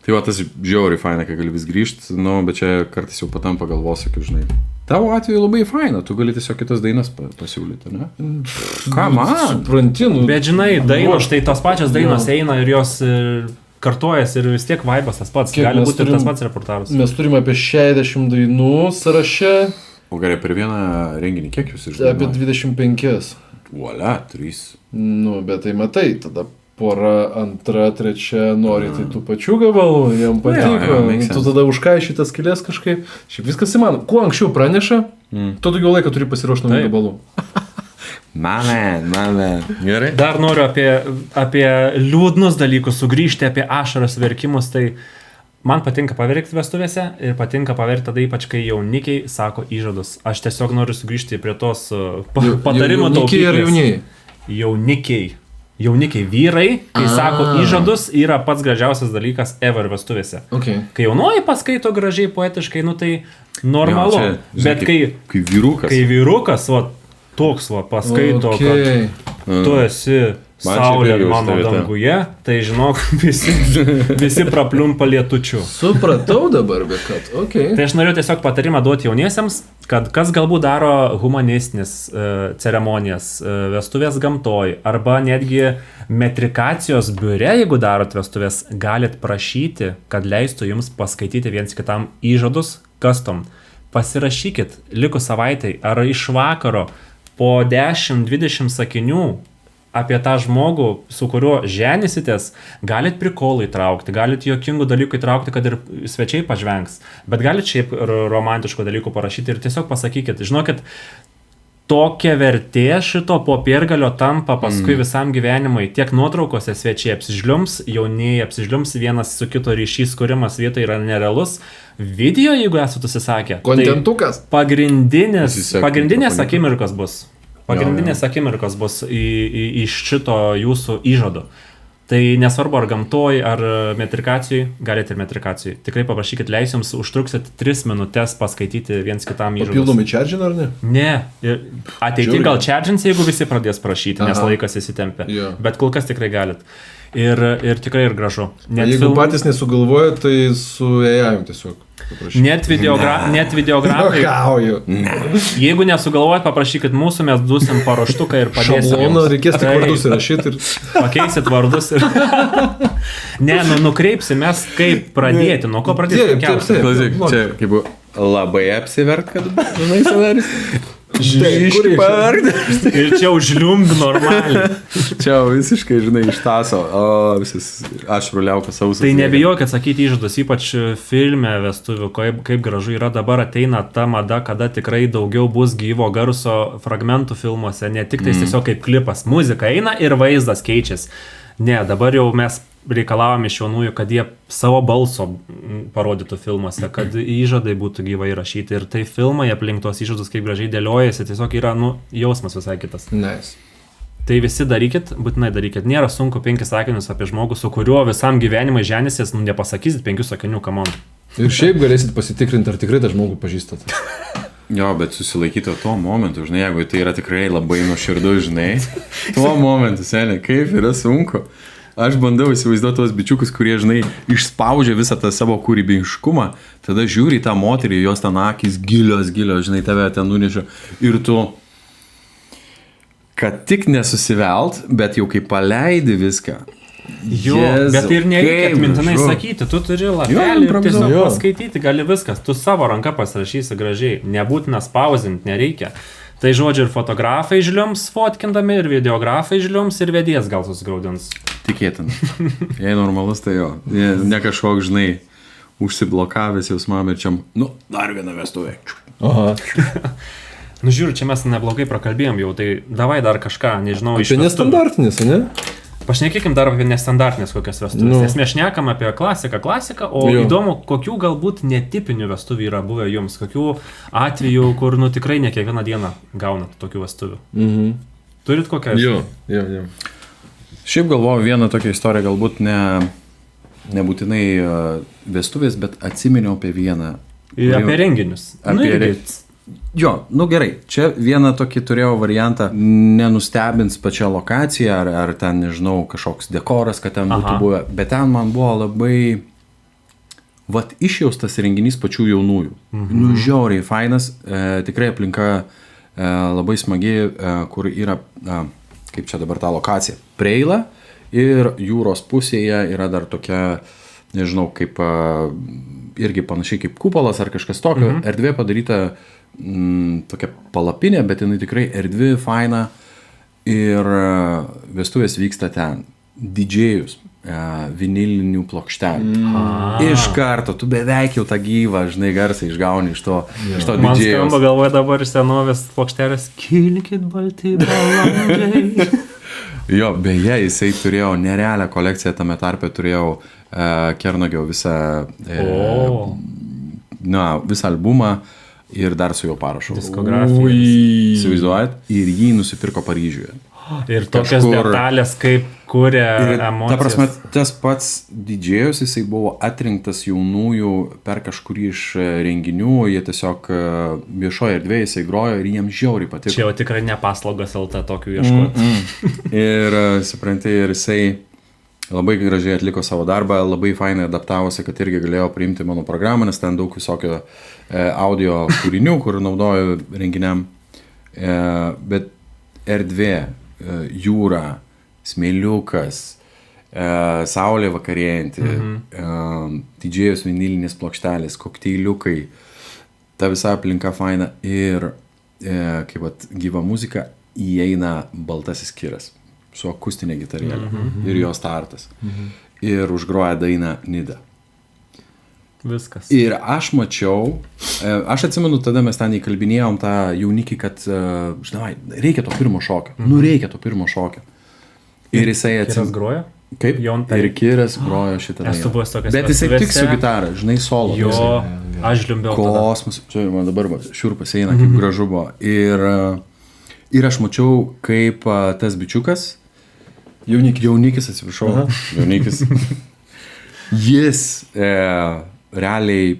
Tai va, tas žiauriai faina, kai gali vis grįžti, nu, bet čia kartais jau patampa galvosiu, žinai. Tavo atveju labai faina, tu gali tiesiog kitas dainas pasiūlyti, ne? Ką man? Suprantinu. Bet žinai, dainos, štai tos pačios dainos eina ir jos kartuojasi ir vis tiek vaibas tas pats. Gali būti ir tas pats reportaras. Mes turime apie 60 dainų sąraše. O gerai, per vieną renginį kiek jūs išdainuoja? Apie 25. Uolia, 3. Nu, bet tai matai, tada pora, 2, 3 nori tai tų pačių gabalų, jam patiko. Tu tada užkaiši tas skylės kažkaip. Šiaip viskas įmanoma. Kuo anksčiau praneša, tuo daugiau laiko turi pasiruošti naujų gabalų. Mane. Gerai. Dar noriu apie liūdnus dalykus sugrįžti, apie ašaras verkimus. Tai man patinka paverkti vestuvėse ir patinka paverkti tada ypač, kai jaunikiai sako įžadus. Aš tiesiog noriu sugrįžti prie tos patarimo taupyklės. Jaunikiai ar jauniai? Jaunikiai vyrai, kai sako įžadus, yra pats gražiausias dalykas ever vestuvėse. Okay. Kai jaunoji paskaito gražiai, poetiškai, nu tai normalu. Jo, čia, žinai, bet kai vyrukas, va, toks va, paskaito, kad tu esi saulė mano danguje, tai žinok, visi prapliumpa lietučiu. Supratau dabar, bet kad, okei. Tai aš noriu tiesiog patarimą duoti jauniesiems, kad kas galbūt daro humanistinės ceremonijas, vestuvės gamtoj, arba netgi metrikacijos biure, jeigu darot vestuvės, galit prašyti, kad leistų jums paskaityti viens kitam įžadus, custom. Pasirašykit likus savaitai ar iš vakaro po 10-20 sakinių apie tą žmogų, su kuriuo ženysitės, galit prikolų įtraukti, galit juokingų dalykų įtraukti, kad ir svečiai pažvengs, bet galit šiaip romantiškų dalykų parašyti ir tiesiog pasakykit, žinokit, tokia vertė šito popiergalio tampa paskui visam gyvenimui, tiek nuotraukose svečiai apsižliums, jaunieji apsižliums, vienas su kito ryšys kūrimas vietoje yra nerealus, video, jeigu esate susisakę, kontentukas, tai pagrindinės akimirkos bus. Pagrindinės akimirkos bus iš šito jūsų įžado. Tai nesvarbu ar gamtoj, ar metrikacijai, galite ir metrikacijai. Tikrai paprašykit, leis jums užtruksit 3 minutes paskaityti viens kitam įžadus. Papildomai čerdžin ar ne? Ne. Ateity gal čerdžins, jeigu visi pradės prašyti, nes laikas įsitempia. Bet kol kas tikrai galit. Ir tikrai ir gražu. Jeigu patys nesugalvoja, tai su AI tiesiog. Net videogramai. Jeigu nesugalvojat, paprašykit mūsų, mes duosim paruoštuką ir padėsim. Šabloną reikės tik vardus įrašyti ir... Pakeisit vardus ir... Ne, nukreipsim mes kaip pradėti, nuo ko pradėti. Čia kaip labai apsivert, kad žinai scenarijus. Ir čia užliumb normaliai. Čia visiškai, žinai, iš taso. Aš ruliauka sausas. Tai nebijokit sakyti įžadus, ypač filme vestuvių, kaip gražu yra dabar ateina ta mada, kada tikrai daugiau bus gyvo garso fragmentų filmuose, ne tik tai tiesiog kaip klipas. Muzika eina ir vaizdas keičiasi. Ne, dabar jau mes reikalavom iš jaunųjų, kad jie savo balso parodytų filmuose, kad įžadai būtų gyvai rašyti. Ir tai filmai aplink tos įžadus kaip gražiai dėliojasi, tiesiog yra, jausmas visai kitas. Nice. Tai visi darykit, būtinai darykit. Nėra sunku 5 sakinius apie žmogų, su kuriuo visam gyvenimai ženysės, nepasakysit 5 sakinių, come on. Ir šiaip galėsit pasitikrinti, ar tikrai tą žmogų pažįstat. Jo, bet susilaikyti tuo momentu, žinai, jeigu tai yra tikrai labai nuoširdu, žinai, tuo momentu, seniai, kaip yra sunku. Aš bandau įsivaizduoti tos bičiukus, kurie, žinai, išspaudžia visą tą savo kūrybiškumą, tada žiūri į tą moterį, jos ten akys gilios, žinai, tave ten nunešia ir tu, kad tik nesusivelt, bet jau kai paleidi viską. Jo, bet ir nereikia atmintinai sakyti, tu turi lapelį ir tiesiog paskaityti, gali viskas, tu savo ranką pasirašysi gražiai, nebūtina spausinti, nereikia. Tai žodžiu ir fotografai žliums fotkindami, ir videografai žliums, ir vedėjas gal susigraudins. Tikėtina. Jei normalus, tai jo, ne kažkoks, žinai, užsiblokavęs jausmam ir čia, dar vieną vestuvę. Aha. Žiūriu, čia mes neblogai prakalbėjom jau, tai davai dar kažką, nežinau, iš nestandartinis, ne? Pašnekėkim dar apie nestandartinės kokias vestuvės, nes mes šnekam apie klasiką, o įdomu, kokių galbūt netipinių vestuvių yra buvę jums, kokių atvejų, kur tikrai ne kiekvieną dieną gaunat tokių vestuvių. Turit kokią? Jo. Šiaip galvoju vieną tokią istoriją, galbūt nebūtinai vestuvės, bet atsiminiau apie vieną. Apie renginius. Jo, gerai, čia vieną tokį turėjau variantą, nenustebins pačią lokaciją, ar ten, nežinau, kažkoks dekoras, kad ten būtų buvę, bet ten man buvo labai, išjaustas renginys pačių jaunųjų. Žiauriai fainas, tikrai aplinka labai smagi, kur yra, kaip čia dabar ta lokacija, Preila ir jūros pusėje yra dar tokia, nežinau, kaip irgi panašiai kaip kupolas ar kažkas tokio, erdvė padaryta tokia palapinė, bet jinai tikrai erdvi, faina ir vestuvės vyksta ten. Didžėjus, vinilinių plokštelių. Iš karto, tu beveik jau tą gyvą, žinai, garsą išgauni iš to didžėjus. Man skamba galvoje dabar iš senovės plokštelės, kilkit balti balandžiai. Jo, beje, jisai turėjo nerealią kolekciją, tame tarpe turėjau Kernagio visą albumą ir dar su jo parašu. Diskografiją. Įsivaizduojat? Ir jį nusipirko Paryžiuje. Ir tokias detalės, kaip kuria emocijas. Ta prasme, tas pats didžėjus, jisai buvo atrinktas jaunųjų per kažkurį iš renginių, jie tiesiog viešoje erdvėje jisai grojo ir jiems žiauriai patiko. Čia jau tikrai ne paslaugas LT tokių ieškoti. Ir, supranti, ir jisai labai gražiai atliko savo darbą, labai fainai adaptavosi, kad irgi galėjo priimti mano programą, nes ten daug visokio audio kūrinių, kur naudoju renginiam. Bet erdvė, jūra, smėliukas, saulė vakarėjanti, didžėjus vinilinės plokštelės, kokteiliukai, ta visa aplinka faina ir kaip gyva muzika įeina baltasis kiras su akustinė gitarėlė ir jo startas. Ir užgroja dainą Nida. Viskas. Ir aš mačiau, aš atsimenu, tada mes ten įkalbinėjom tą jaunikį, kad, žinai, reikia to pirmo šokio. Reikia to pirmo šokio. Ir jisai Kiras groja? Kaip? Ir Kiras grojo šitą dainą. Bet jisai tik su gitara, žinai, solo. Jo, aš žliumbiau tada. Kosmos, čia man dabar šiurpas eina, kaip gražu buvo. Ir aš mačiau, kaip tas bičiukas, jaunikis, atsiprašau, jaunikis, jis realiai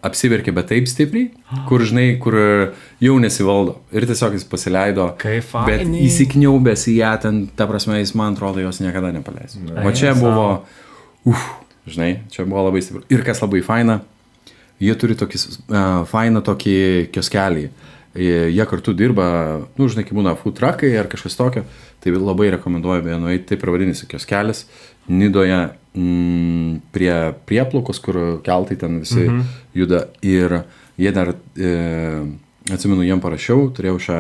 apsiverkė, bet taip stipriai, kur, žinai, kur jau nesivaldo. Ir tiesiog jis pasileido, bet įsikniaubęs į ją, ten, ta prasme, jis, man atrodo, jos niekada nepaleis. O čia buvo, žinai, čia buvo labai stipru. Ir kas labai faina, jie turi tokį fainą tokį kioskelį. Jie kartu dirba, žinai, kai būna food truckai ar kažkas tokio, tai labai rekomenduoju beje nueiti, taip ir vadinasi kioskelis, Nidoje prie prieplaukos, kur keltai ten visi juda. Ir jie dar, atsimenu, jiem parašiau, turėjau šią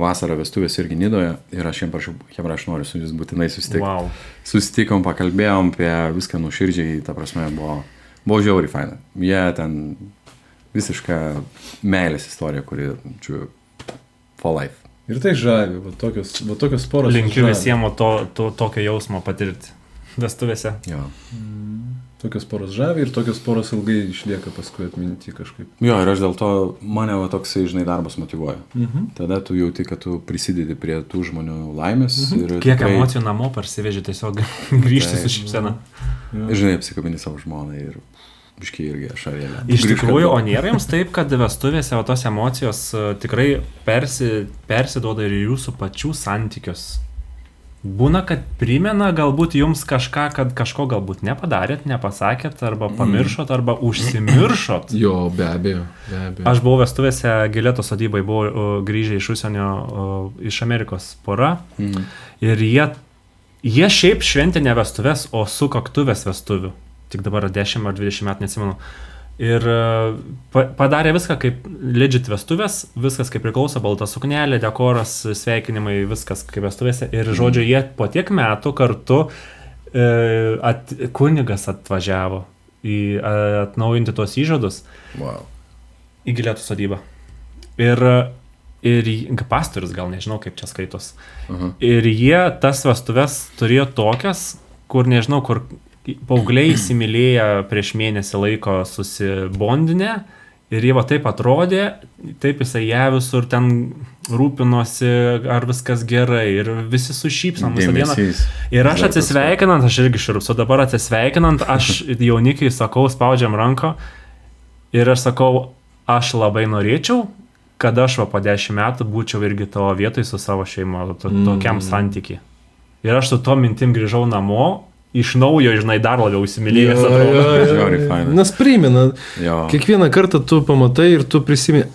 vasarą vestuvės irgi Nidoje ir aš jiem parašiau, Chebra, aš noriu su jūs būtinai susitikti. Wow. Susitikom, pakalbėjom apie viską nuoširdžiai, ta prasme, buvo žiauriai faina. Jie ten visiška meilės istorija, kuri, for life. Ir tai žavi, va tokios poros. Linkiu visiems tokio jausmo patirti. vestuvėse. Jo. Tokios poros žavi ir tokios poros ilgai išlieka paskui atminti kažkaip. Jo, ir aš dėl to mane va toksai, žinai, darbas motyvuoja. Tada tu jauti, kad tu prisidedi prie tų žmonių laimės. Ir Kiek emocijų namo parsiveži tiesiog grįžti su šypsena. Ir, žinai, apsikabini savo žmoną ir biškiai irgi šarėlę. Iš tikrųjų, o nėra jums taip, kad vestuvėse o tos emocijos tikrai persiduoda ir jūsų pačių santykius? Būna, kad primena galbūt jums kažką, kad kažko galbūt nepadarėt, nepasakėt, arba pamiršot, arba užsimiršot. Jo, be abejo. Aš buvau vestuvėse Gileto sodybai, buvau grįžę iš užsienio, iš Amerikos pora. Ir jie šiaip šventė ne vestuvės, o sukaktuvės vestuvių. Tik dabar 10 ar 20 metų neatsimenu. Ir padarė viską kaip legit vestuvės, viskas kaip priklauso, balta suknelė, dekoras, sveikinimai, viskas kaip vestuvėse. Ir žodžiu, jie po tiek metų kartu kunigas atvažiavo atnaujinti tos įžadus į Gileto sodybą. Ir pastorius, gal nežinau, kaip čia skaitos. Ir jie tas vestuvės turėjo tokias, kur nežinau, kur paaugliai įsimylėję prieš mėnesį laiko susibondinę ir jie va taip atrodė, taip jisai ją visur ten rūpinosi, ar viskas gerai ir visi su šypsom visą dieną. Ir aš atsisveikinant, aš irgi širpsiu, dabar atsisveikinant, aš jaunikiai sakau, spaudžiam ranką ir aš sakau, aš labai norėčiau, kad aš va po 10 metų būčiau irgi tavo vietoj su savo šeima, tokiam santykiai. Ir aš su to mintim grįžau namo, iš naujo, žinai, dar labiau įsimylėjęs atrodo. Nes primena, kiekvieną kartą tu pamatai ir tu prisimeni,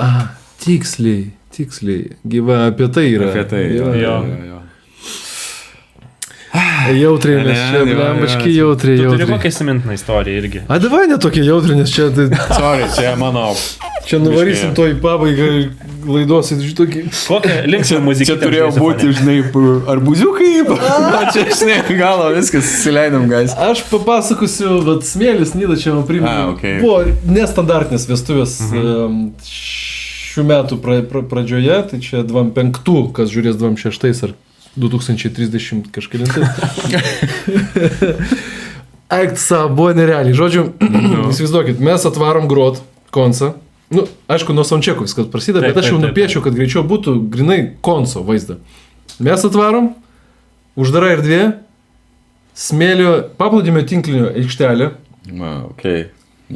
tiksliai, gyva, apie tai yra. Apie tai, Jautriai, nes čia, blembaški, jautriai. Tu turi kokią įsimintiną istoriją irgi. Davai ne tokia jautri, nes čia... Sorry, čia mano... Čia nuvarysim to į pabaigą laidos ir šitokį... Kokią linksmą muziką? Čia turėjo būti, žinai, arbuziukai, čia, žinai, galo viskas, susileidom, guys. Aš papasakosiu, vat smėlis, Nida čia man priminė. Buvo nestandartinės vestuvės šių metų pradžioje, tai čia 25, kas žiūrės 26 ar 2030 kažkalintai. Eikta buvo nerealiai. Žodžiu, įsivaizduokit, mes atvarom grot koncą. Nu, aišku, nuo soundchecko viskas prasideda, bet aš jau nupiečiau, kad greičiau būtų grinai konco vaizdą. Mes atvarom, uždara erdvė, smėlio paplūdimio tinklinio aikštelė,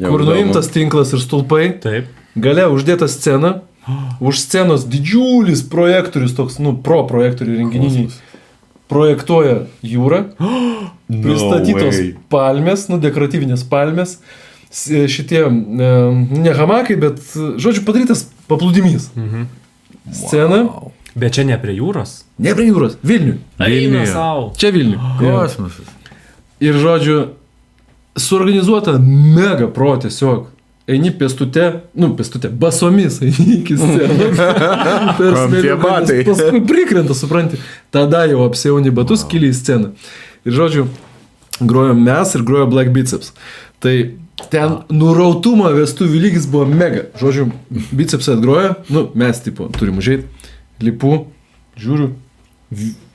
kur nuimtas tinklas ir stulpai, gale uždėta scena, už scenos didžiulis projektorius, toks, pro projektorių rengininiai, projektuoja jūrą, pristatytos palmės, dekoratyvinės palmės, šitie, ne hamakai, bet, žodžiu, padarytas paplūdimys. Scena. Bet čia ne prie jūros? Ne prie jūros, Vilniuje. Čia Vilniuje. Kosmosas. Ir, žodžiu, suorganizuota mega pro tiesiog. Eini pėstute, basomis eini iki scenos. Per smėliuką, paskui prikrenta, supranti. Tada jau apsiauni batus, kili į sceną. Ir, žodžiu, grojom mes ir grojo Black Biceps. Tai ten nurautumo vestuvių lygis buvo mega. Žodžiu, bicepsai atgroja, mes tipo turim užeit, lipu, žiūriu,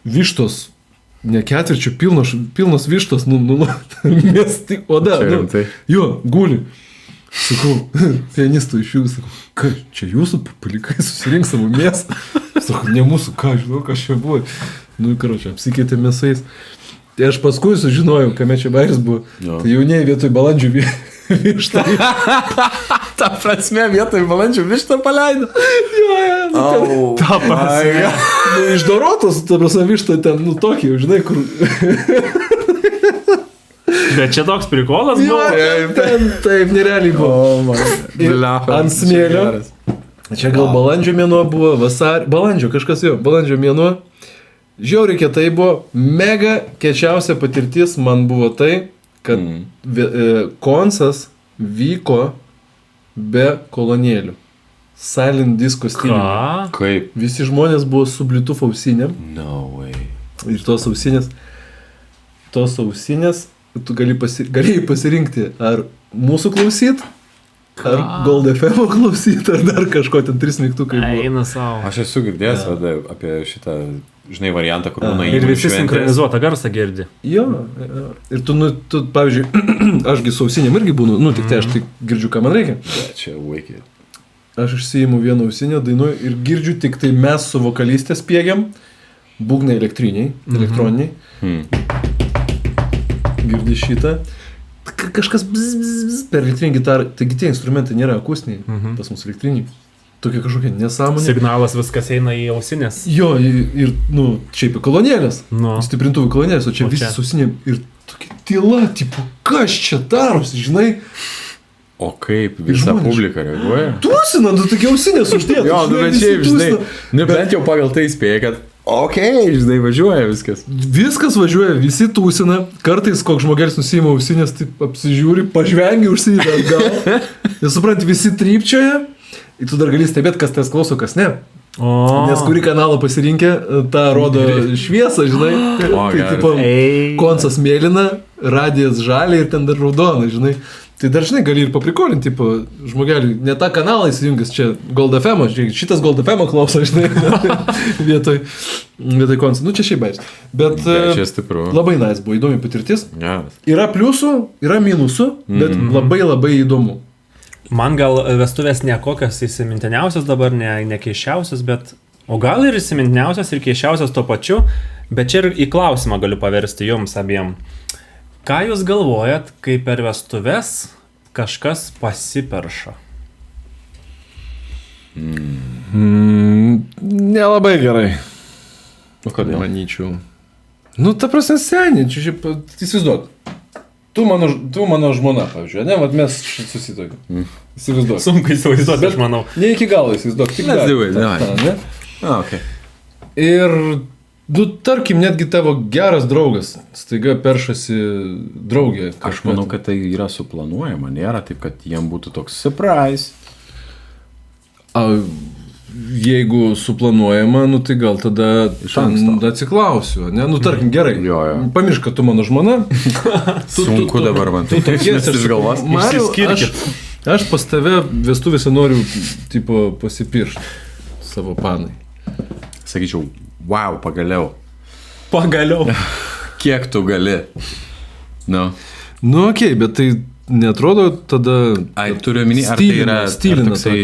vištos, ne ketvirčių, pilnos vištos, mes tik oda, jo, guli. Sakau, pianistų iš jų, sakau, ką, čia jūsų palikai susirink savo mėsą? Sakau, ne mūsų, ką, žinau, kas čia buvo. Karočią, apsikeitėme su jais. Tai aš paskui sužinojau, kame čia bairis buvo. Tai jauniai vietoj balandžių vištą. Ta prasme, vietoj balandžių vištą paleido. Ta prasme. Išdorotos, ta prasme, vištą ten, tokį, žinai, kur... Bet čia toks prikolas buvo. Taip, nerealiai buvo. Ant smėlio. Čia gal balandžio mėnuo buvo, balandžio mėnuo. Žiauriai kietai buvo. Mega kečiausia patirtis man buvo tai, kad koncas vyko be kolonėlių. Silent disco stiliumi. Kaip? Visi žmonės buvo su Bluetooth ausinėm. No way. Ir tos ausinės tu galėjai pasirinkti, ar mūsų klausyt, Ar Gold FM klausyti, ar dar kažko ten 3 mygtukai buvo. Eina savo. Aš esu girdėjęs apie šitą, žinai, variantą, kur būna Ir visi sinchronizuotą garsą girdi. Jo. Ir tu pavyzdžiui, ašgi su ausinėm irgi būnu, tik tai aš tai girdžiu, ką man reikia. Čia vaikai. Aš išsiimu vieną ausinę, dainuoju ir girdžiu tik tai mes su vokalistė spiegiam, būgnai elektroniniai. Girdi šitą. Kažkas per elektrinį gitarą, taigi tie instrumentai nėra akustiniai, pas mus elektriniai. Tokia kažkokia nesąmonė. Signalas viskas eina į ausinės. Jo, ir šiaip į kolonėlės. Stiprintuvų kolonėlės, o čia visi su ausinėm. Ir tokia tyla, tipo, kas čia darosi, žinai? O kaip visa publika reaguoja? Tūsina, tokia ausinės uždėta. Jo, bet šiaip, žinai, bent jau pagal tai spėja, kad žinai, važiuoja viskas. Viskas važiuoja, visi tūsina. Kartais koks žmogelis nusima ausinės, taip apsižiūri, pažvengia, užsideda atgal. Ir supranti, visi trypčioja. Ir tu dar gali stebėti, kas tas klauso, kas ne. Nes kurį kanalą pasirinkę, tą rodo šviesą, žinai. Tai tipo, koncas mėlyna, radijas žalia ir ten dar raudona, žinai. Tai dar, žinai, gali ir paprikolinti, tipo, žmogelį, ne tą kanalą įsijungęs, čia Gold FM, šitas Gold FM klauso, žinai, vietoj koncą. Čia šiaip bairis. Bet labai nice buvo, įdomi patirtis. Yra pliusų, yra minusų, bet labai labai įdomu. Man gal vestuvės ne kokios įsimintiniausios dabar, ne keiščiausios, bet... O gal ir įsimintiniausios ir keiščiausios tuo pačiu, bet čia ir į klausimą galiu paversti jums abiem. Ką jūs galvojat, kai per vestuves kažkas pasiperša? Nelabai gerai. O kodėl? Manyčiau. Ta prasme seniai, čia šiaip, įsivaizduok. Tu mano žmona, pavyzdžiui, ne, vat mes susitokėm. Įsivaizduok. Sunku įsivaizduoti, aš manau. Ne iki galo įsivaizduok, tik dar. Ir, tarkim, netgi tavo geras draugas staiga peršasi draugė. Aš manau, kad tai yra suplanuojama, nėra taip, kad jiem būtų toks surprise. Jeigu suplanuojama, tai gal tada atsiklausiu, ne? Tarkim, gerai. Pamiršk, kad tu mano žmona. Sunku dabar man. Tu tokies iš galvos. Aš pas tave vestuvėse noriu, tipo, pasipiršti savo panai. Sakyčiau, wow, pagaliau. Pagaliau. Kiek tu gali? Okei, bet tai netrodo tada... Turiu omeny, ar tai yra toksai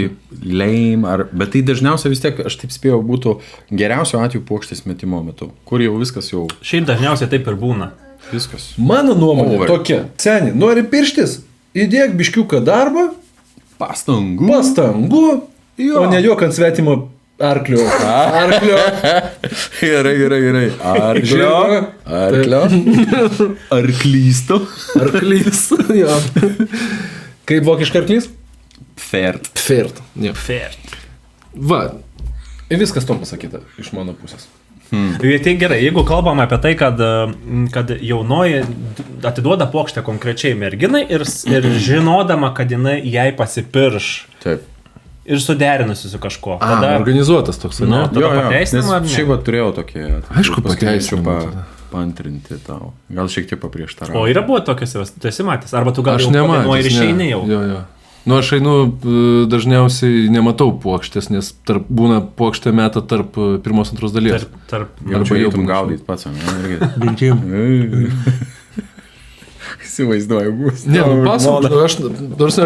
lame, bet tai dažniausiai vis tiek, aš taip spėjau, būtų geriausio atveju puokštės metimo metu, kur jau viskas jau... Šiaip dažniausiai taip ir būna. Viskas. Mano nuomonė tokia. Seni, nori pirštis, įdėk biškiuką darbą, pastangų, o ne jok ant svetimo arklio. Gerai. Arklio. Arklysto, jo. Kaip vokiškai arklys? Fert. Va. Ir viskas tom pasakyta iš mano pusės. Tai gerai, jeigu kalbam apie tai, kad jaunoji atiduoda puokštę konkrečiai merginai ir žinodama, kad jinai jai pasipirš. Taip. Ir suderinusi su kažko. Organizuotas toks, ne? Tada pateisinama, ar ne? Šiaip turėjau tokį... Aišku, pateisinama. Paantrinti tau. Gal šiek tiek paprieštarauju. O yra buvo tokias, tu esi matęs? Arba tu gal jau padainuoji ir išeini jau? Jo. Aš einu, dažniausiai nematau puokštės, nes būna puokštė meta tarp pirmos antros dalies. Jau čia eitum gaudyti pats, ne? Bentiem. Įsivaizduoju, bus. Ne,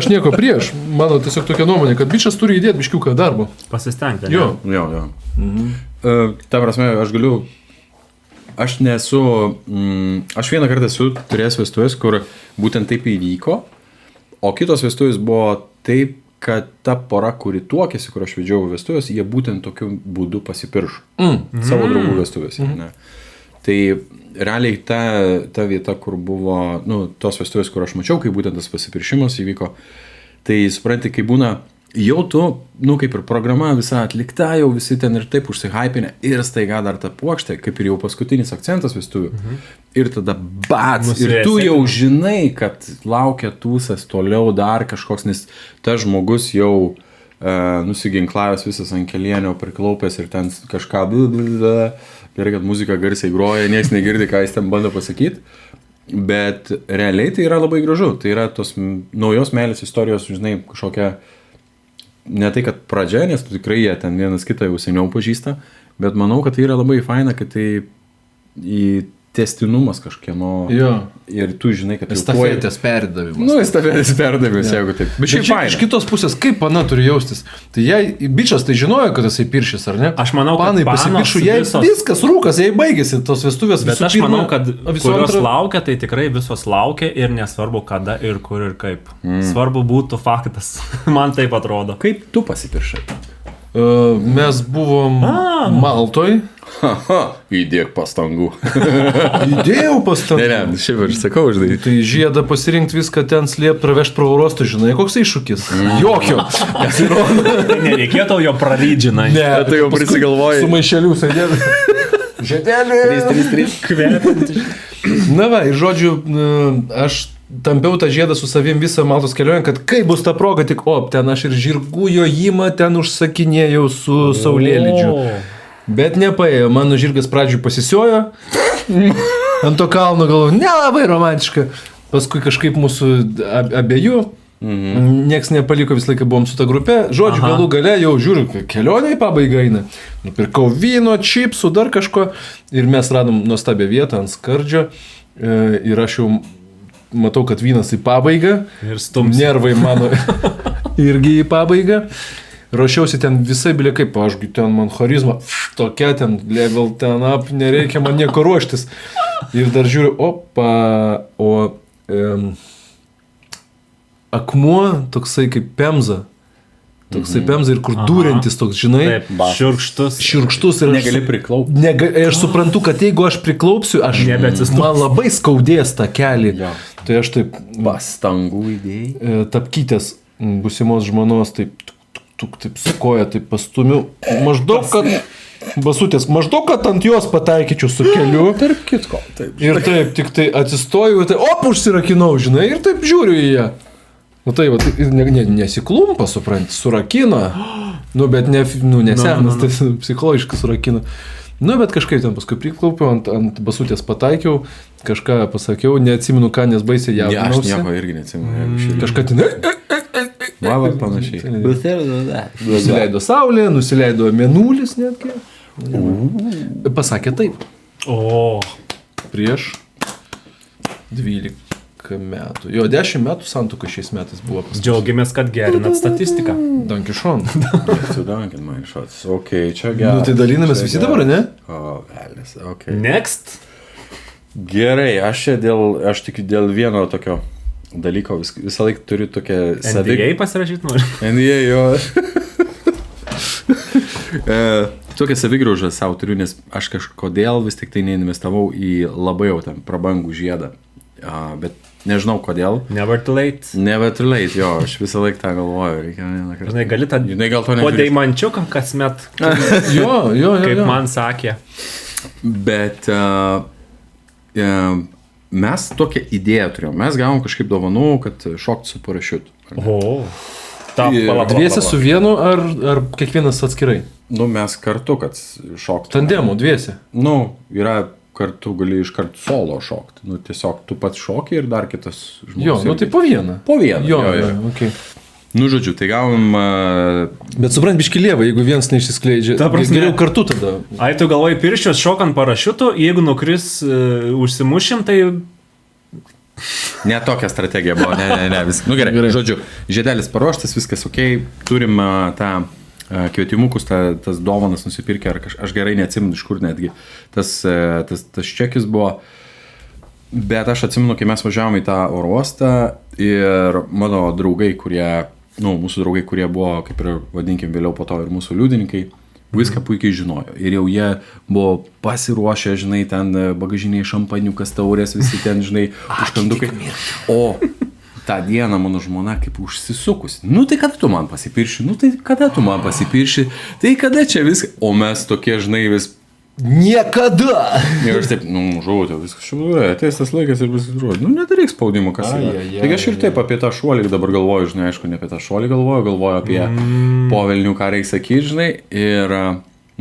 aš nieko prieš. Mano tiesiog tokia nuomonė, kad bičas turi įdėti biškiuką darbo. Pasistengti. Jo. Ta prasme, aš nesu, aš vieną kartą esu turėjęs vestuvės, kur būtent taip įvyko, o kitos vestuvės buvo taip, kad ta pora, kuri tuokėsi, kur aš vedžiau vestuvės, jie būtent tokiu būdu pasipiršo. Savo draugų vestuvės. Tai realiai ta vieta, kur buvo, tos vestuvės, kur aš mačiau, kai būtent tas pasipiršimas įvyko, tai supranti, kai būna, jau tu, kaip ir programa visa atlikta, jau visi ten ir taip užsihaipinę, ir staiga dar ta puokštė, kaip ir jau paskutinis akcentas vestuvių, ir tada bats, ir tu jau žinai, kad laukia tūsas toliau dar kažkoks, nes tas žmogus jau nusiginklavęs visas ant kelienio, priklaupęs ir ten kažką, gerai, kad muzika garsiai groja, nieks negirdi, ką jis ten bando pasakyti. Bet realiai tai yra labai gražu. Tai yra tos naujos meilės istorijos, žinai, kažkokia, ne tai kad pradžia, nes tikrai jie ten vienas kitą jau seniau pažįsta, bet manau, kad tai yra labai faina, kad tai į tęstinumas kažkieno. Jo. Ir tu žinai, kad estafetės perdavimas. Nu, estafetės perdavimas, jeigu taip. Bet šiaip iš kitos pusės, kaip pana turi jaustis? Tai jei bičias tai žinojo, kad jisai piršis, ar ne? Aš manau, kad panai pasipiršų, jei viskas rūkas, jei baigėsi tos vestuvės. Bet aš manau, kad kurios laukia, tai tikrai visos laukia ir nesvarbu kada ir kur ir kaip. Svarbu būtų faktas. Man taip atrodo. Kaip tu pasipiršai? Mes buvom Maltoj. Įdėk pastangų. Įdėjau pastangų. Ne, šiaip aš sakau, žinai. Tai žiedą pasirinkti viską ten slėpti, pravežti pro uostą, žinai, koks iššūkis. Jokio. Nereikėtų jo pralydžinai. Ne, tai jau prisigalvojai. Su maišeliu sėdėlė. Žiedėlė. 3. Kvepianti. Na va, ir žodžiu, aš tampiau tą žiedą su savim visą Maltos kelionę, kad kai bus ta proga, tik ten aš ir žirgų jojimą ten užsakinėjau su saulėlydžiu. Bet nepaėjo, mano žirgas pradžiui pasisiojo, ant to kalno galvoju, nelabai romantiška. Paskui kažkaip mūsų abiejų, nieks nepaliko, visą laiką buvom su ta grupė. Žodžiu, galų gale jau žiūriu, kelionė į pabaigą eina. Nupirkau vyno, čipsų, dar kažko ir mes radom nuostabią vietą ant skardžio ir aš jau matau, kad vynas į pabaigą ir nervai mano irgi į pabaigą. Ruošiausi ten visai bilė kaip, ašgi ten man charizma, tokia ten, level ten up, nereikia man nieko ruoštis. Ir dar žiūriu, akmuo toksai kaip pemza. Toksai pemza ir kur dūrintis toks, žinai. Taip, šiurkštus. Šiurkštus ir negali priklaupti. Aš suprantu, kad jeigu aš priklaupsiu, man labai skaudės tą kelią. Tai aš taip... Pastangų idėjai. Tapkytės būsimos žmonos taip su koja taip pastumiu. Maždaug, kad... Basutės, maždaug, kad ant jos pataikyčiau su keliu. Tarp kitko. Taip. Ir taip, tik tai atsistoju, tai užsirakinau, žinai, ir taip žiūriu į ją. Nu tai, nesiklumpa, supranti, surakina. Nu, bet nesenas, tai psichologiškai surakina. Nu, bet kažkaip ten paskui priklaupiau, ant basutės pataikiau, kažką pasakiau, neatsimenu ką, nes baisiai jaudinausi. Aš nieko irgi neatsimenu. Kažką ten... Vavat panašiai. Nusileido saulė, nusileido mėnulis netgi. Pasakė taip. Prieš 12 metų. Jo, 10 metų santuoka šiais metais buvo. Džiaugiamės, kad gerinat statistiką. Dankišon. Sudankit man šots. Ok, čia gerai. Nu, tai dalinamės visi dabar, ne? Velnis, ok. Next. Gerai, aš tik dėl vieno tokio dalyko visą laiką turiu tokią NDA pasirašyti nori? NDA, jo. Tokią savigraužą savo turiu, nes aš kažkodėl vis tik tai neinvestavau į labai jau ten prabangų žiedą. Bet nežinau kodėl. Never too late. Never too late, jo, aš visą laiką tą galvoju. Žinai, gali tą po deimančiuką kasmet. Jo. Kaip man sakė. Bet mes tokią idėją turėjom. Mes gavom kažkaip dovanų, kad šokti su parašiutu. Dviese su vienu ar kiekvienas atskirai? Nu, mes kartu, kad šokti. Tandemu, dviese? Nu, yra kartu, gali iš karto solo šokti. Nu, tiesiog tu pats šoki ir dar kitas žmogus. Jo, nu tai po vieną. Po vieną. Jo, okay. Nu, žodžiu, tai gavom... Bet suprant, biški lieva, jeigu vienas neišsiskleidžia. Geriau kartu tada. Ai, tu galvoji pirščios šokant parašiutu, jeigu nukris užsimušim, tai... Ne tokia strategija buvo, ne, viskas. Nu gerai, žodžiu, žiedelis paruoštas, viskas ok, turim tą kvietimukus, tas dovanas nusipirkę, aš gerai neatsimenu, iš kur netgi tas čekis buvo, bet aš atsimenu, kai mes važiavome į tą oro uostą ir mano draugai, mūsų draugai, kurie buvo, kaip ir vadinkim vėliau po to ir mūsų liudininkai, viską puikiai žinojo. Ir jau jie buvo pasiruošę, žinai, ten bagažiniai šampaniukas, taurės, visi ten, žinai, užkandukai. O tą dieną mano žmona kaip užsisukusi. Nu tai kada tu man pasipirši? Tai kada čia viską? O mes tokie, žinai, vis... Niekada! Ir aš taip, žodžiu, viskas šiandien, ateis tas laikas ir viskas žodžiu. Nu, nedaryk spaudimo, kas yra. Taigi aš ir taip apie tą šuolį dabar galvoju, žinai, aišku, ne apie tą šuolį galvoju apie povelnių, ką reikia sakyti, žinai. Ir,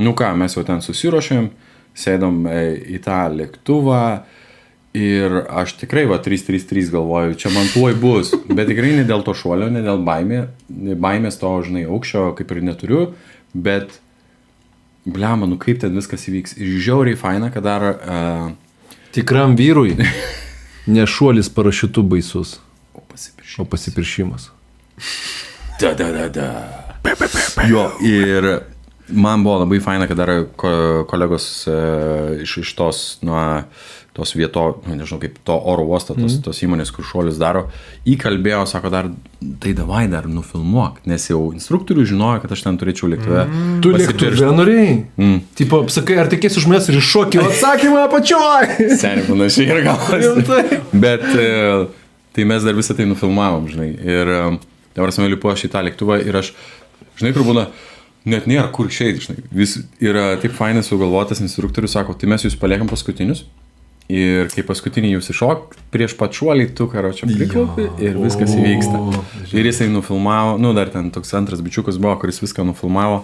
nu ką, mes jau ten susiruošėm, sėdom į tą lėktuvą Ir aš tikrai, 3-3-3 galvoju, čia man tuoj bus. Bet tikrai ne dėl to šuolio, ne dėl baimės to, žinai, aukščio kaip ir neturiu. Bet, blema, kaip ten viskas įvyks. Žiauriai faina, kad dar... Tikram vyrui ne šuolis parašiutu baisus, O o pasipiršimas. Jo, ir man buvo labai faina, kad dar kolegos iš tos, tos vieto, nežinau, kaip to oro uosto, tos įmonės, kur šuolis daro, įkalbėjo, sako, tai davai dar nufilmuok, nes jau instruktorių žinojo, kad aš ten turėčiau lėktuve. Tu lėktuve norėjai? Tipo, apsakai, ar tikėsi už manęs ir iššokį atsakymą apačioj? Seniai panašiai ir galvas. Bet tai mes dar visą tai nufilmavom, žinai. Ir dabar aš lipu aš į tą lėktuvą ir aš, žinai, kur būna, net nėra kur išeiti, žinai. Vis yra taip fainai sugalvotas instruktorius, sako, tai mes jūs paliekam paskutinius. Ir kai paskutinį jūs iššok, prieš pat šuolį tu karočią prikaupi ir viskas įvyksta. Ir jisai nufilmavo, dar ten toks antras bičiukas buvo, kuris viską nufilmavo.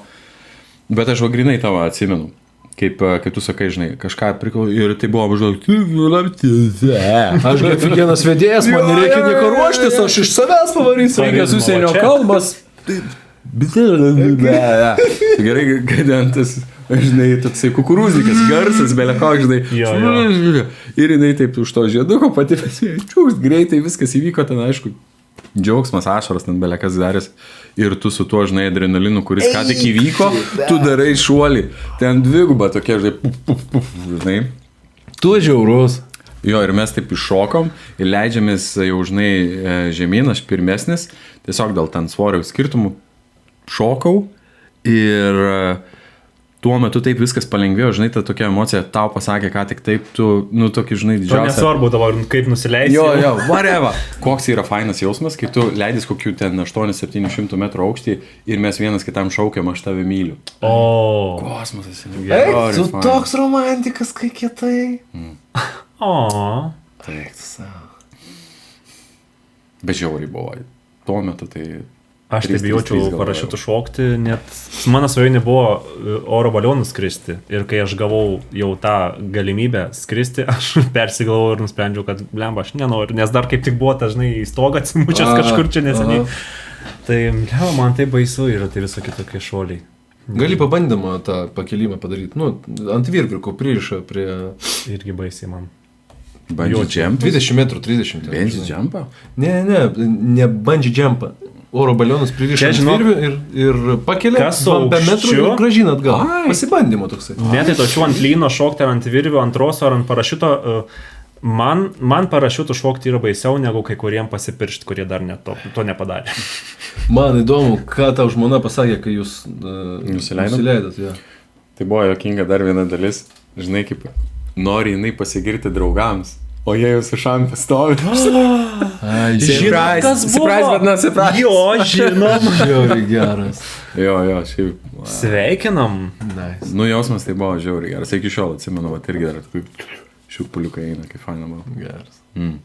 Bet aš grinai tavo atsimenu, kaip tu sakai, žinai, kažką prikaupi ir tai buvo maždaug, aš kaip vienas vedėjas, man nereikia nieko ruoštis, aš iš savęs pavarysiu. Reikia užsienio kalbas. Gerai, kad antas, žinai, toksai kukurūzikas, garsas, beleko, žinai. Ir jinai taip už to žieduko pati pasičiūks, greitai viskas įvyko, ten aišku, džiaugsmas, ašaras, ten belekas darės. Ir tu su tuo, žinai, adrenalinu, kuris ką tik įvyko, tu darai šuolį. Ten dviguba tokia, žinai. Tu žiaurus. Jo, ir mes taip iššokom ir leidžiamės jau, žinai, žemyn, aš pirmesnis, tiesiog dėl ten svorio skirtumų šokau ir tuo metu taip viskas palengvėjo, žinai, ta tokia emocija tau pasakė, ką tik taip, tu, tokį, žinai, didžiausią... To nesvarbu dabar, kaip nusileisi. Jo, whatever. Koks yra fainas jausmas, kai tu leidys kokių ten 800-700 metrų aukštį ir mes vienas kitam šaukiam, aš tave myliu. O. Kosmosas. Tu toks romantikas, kai kietai. O. Taip. Bet žiauriai buvo. Tuo metu tai... Aš tai bijaučiau parašiutų šokti, net mano svajonė buvo oro balionų skristi. Ir kai aš gavau jau tą galimybę skristi, aš persigalvojau ir nusprendžiau, kad blemba, aš nenoriu, nes dar kaip tik buvo dažnai į stogą atsimučias kažkur čia neseniai. Tai blemba, man tai baisu yra, tai visokie tokie šuoliai. Gali pabandymą tą pakelimą padaryti, ant virbriko pririša prie... Irgi baisiai man. Bungee jump? 20 metrų, 30. Bungee jumpą? Ne bungee jumpą. Oro balionus pririša ant virvių ir pakelia be metrų ir grąžina atgal. Pasibandymo toksai. Ne, tai točiu ant lyno šokti ant virvių, ant troso ar ant parašiuto. Man parašiutų šokti yra baisiau negu kai kuriem pasipiršti, kurie dar to nepadarė. Man įdomu, ką tau žmona pasakė, kai jūs nusileidot. Ja. Tai buvo jokinga dar viena dalis. Žinai, kaip nori jinai pasigirti draugams. O jie jau su šampė stovi. Žinot, kas buvo? Surprise, bet ne surprise. Jo, žinom. Žiauriai geras. Jo, šiaip. Sveikinam. Nice. Jausmas tai buvo žiauriai geras. Iki šiol atsimenu, irgi dar šiukpuliukai eina, kaip faina buvo. Geras.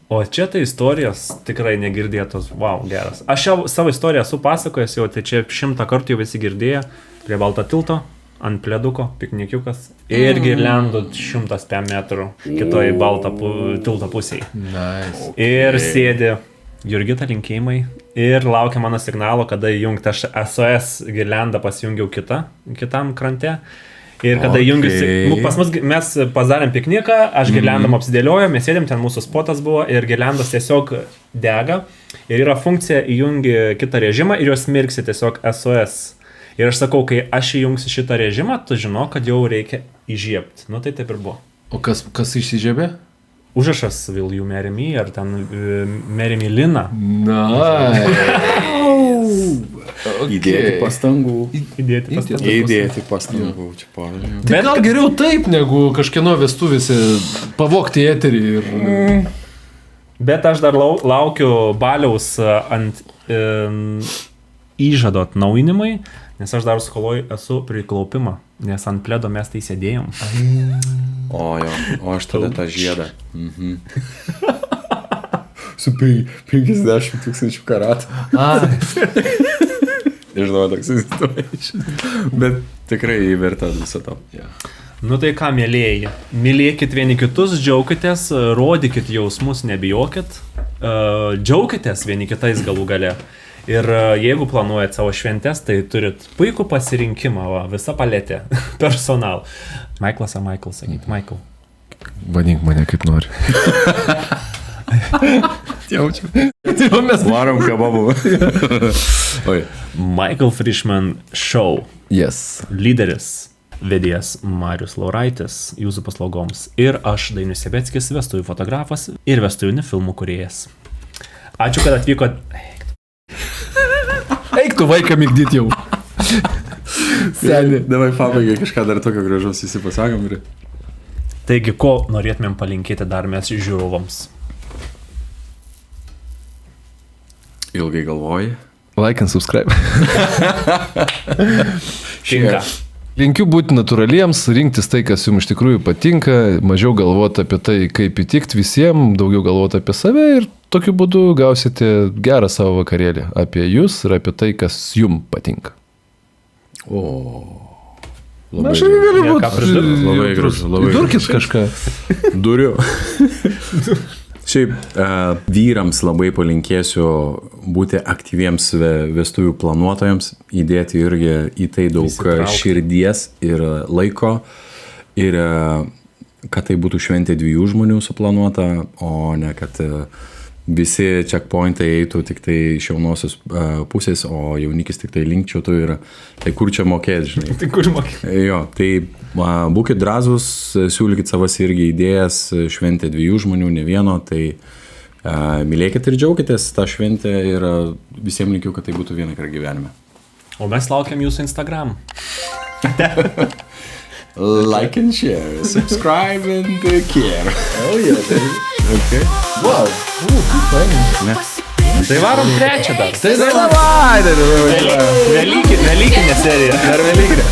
O čia tai istorijos tikrai negirdėtos. Wow, geras. Aš jau savo istoriją esu pasakojęs, jau tai čia 100 kartų jau visi girdėję. Prie Balto tilto. Ant pleduko, piknikiukas ir girliandų 100 metrų kitoj balto tilto pusėje. Nice. Ir sėdi Jurgita, linkėjimai ir laukia mano signalo, kada įjungti. Aš SOS girliandą pasijungiau kitam krante. Ir kada įjungiusi, pas mus mes padarėm pikniką, aš girliandom apsidėlioju, mes sėdėm, ten mūsų spotas buvo ir girliandos tiesiog dega. Ir yra funkcija įjungi kitą režimą ir jos mirksi tiesiog SOS. Ir aš sakau, kai aš įjungsiu šitą režimą, tu žinau, kad jau reikia įžiebti. Tai taip ir buvo. O kas išsižiebė? Užrašas Will you marry me, ar ten marry me Lina. Įdėti pastangų. Įdėti pastangų. Tai gal geriau taip, negu kažkieno vestuvėse pavogti eterį. Bet aš dar laukiu baliaus ant įžado atnaujinimai. Nes aš dar skoloj esu priklaupimą, nes ant pledo mes tai sėdėjom. O aš tada tą žiedą. Su 50 000 karatų. Žinau, toks įsivaizduoju. Bet tikrai įverta visą to. Nu tai ką, mėlėjai, mylėkit vieni kitus, džiaukitės, rodykit jausmus, nebijokit, džiaukitės vieni kitais galų gale. Ir jeigu planuojat savo šventes, tai turit puikų pasirinkimą, va, visa paletė, personal. Michaelas ar Michael, sakyti, Michael. Vadink mane kaip nori. Jaučiu. Mes varom kebabų. Michael Frischman Show. Yes. Lyderis. Vedėjas Marius Lauraitis jūsų paslaugoms. Ir aš, Dainius Sebeckis, vestuvių fotografas ir vestuvinių filmų kūrėjas. Ačiū, kad atvykot. Eik tu vaiką migdyt jau. Seniai. Davai pabaigai kažką dar tokio gražaus visi pasakom. Ir... Taigi, ko norėtumėm palinkėti dar mes žiūrovams? Ilgai galvoji. Like and subscribe. Tinka. Linkiu būti natūraliems, rinktis tai, kas jums iš tikrųjų patinka, mažiau galvoti apie tai, kaip įtikti visiems, daugiau galvoti apie save ir tokiu būdu gausite gerą savo vakarėlį apie jūs ir apie tai, kas jums patinka. O. Na, aš irgi galiu būti. Labai gražu. Durkit kažką. Duriu. Šiaip vyrams labai palinkėsiu būti aktyviems vestuvių planuotojams, įdėti irgi į tai daug širdies ir laiko ir kad tai būtų šventė 2 žmonių suplanuota, o ne kad visi checkpointai eitų tik tai iš jaunosios pusės, o jaunikis tik tai linkčiotų ir tai kur čia mokėti, žinai. Tai kur mokėti? Jo, tai būkit drąsus, siūlykit savas irgi idėjas, šventė 2 žmonių, ne vieno, tai mylėkit ir džiaukitės tą šventę ir visiems linkiu, kad tai būtų vieną kartą gyvenime. O mes laukiam jūsų Instagram. Like and share, subscribe and care. Oh yeah, okay. Wow. Tai varom 3 dar. Tai davai. Velykinė serija. Dar velykinė.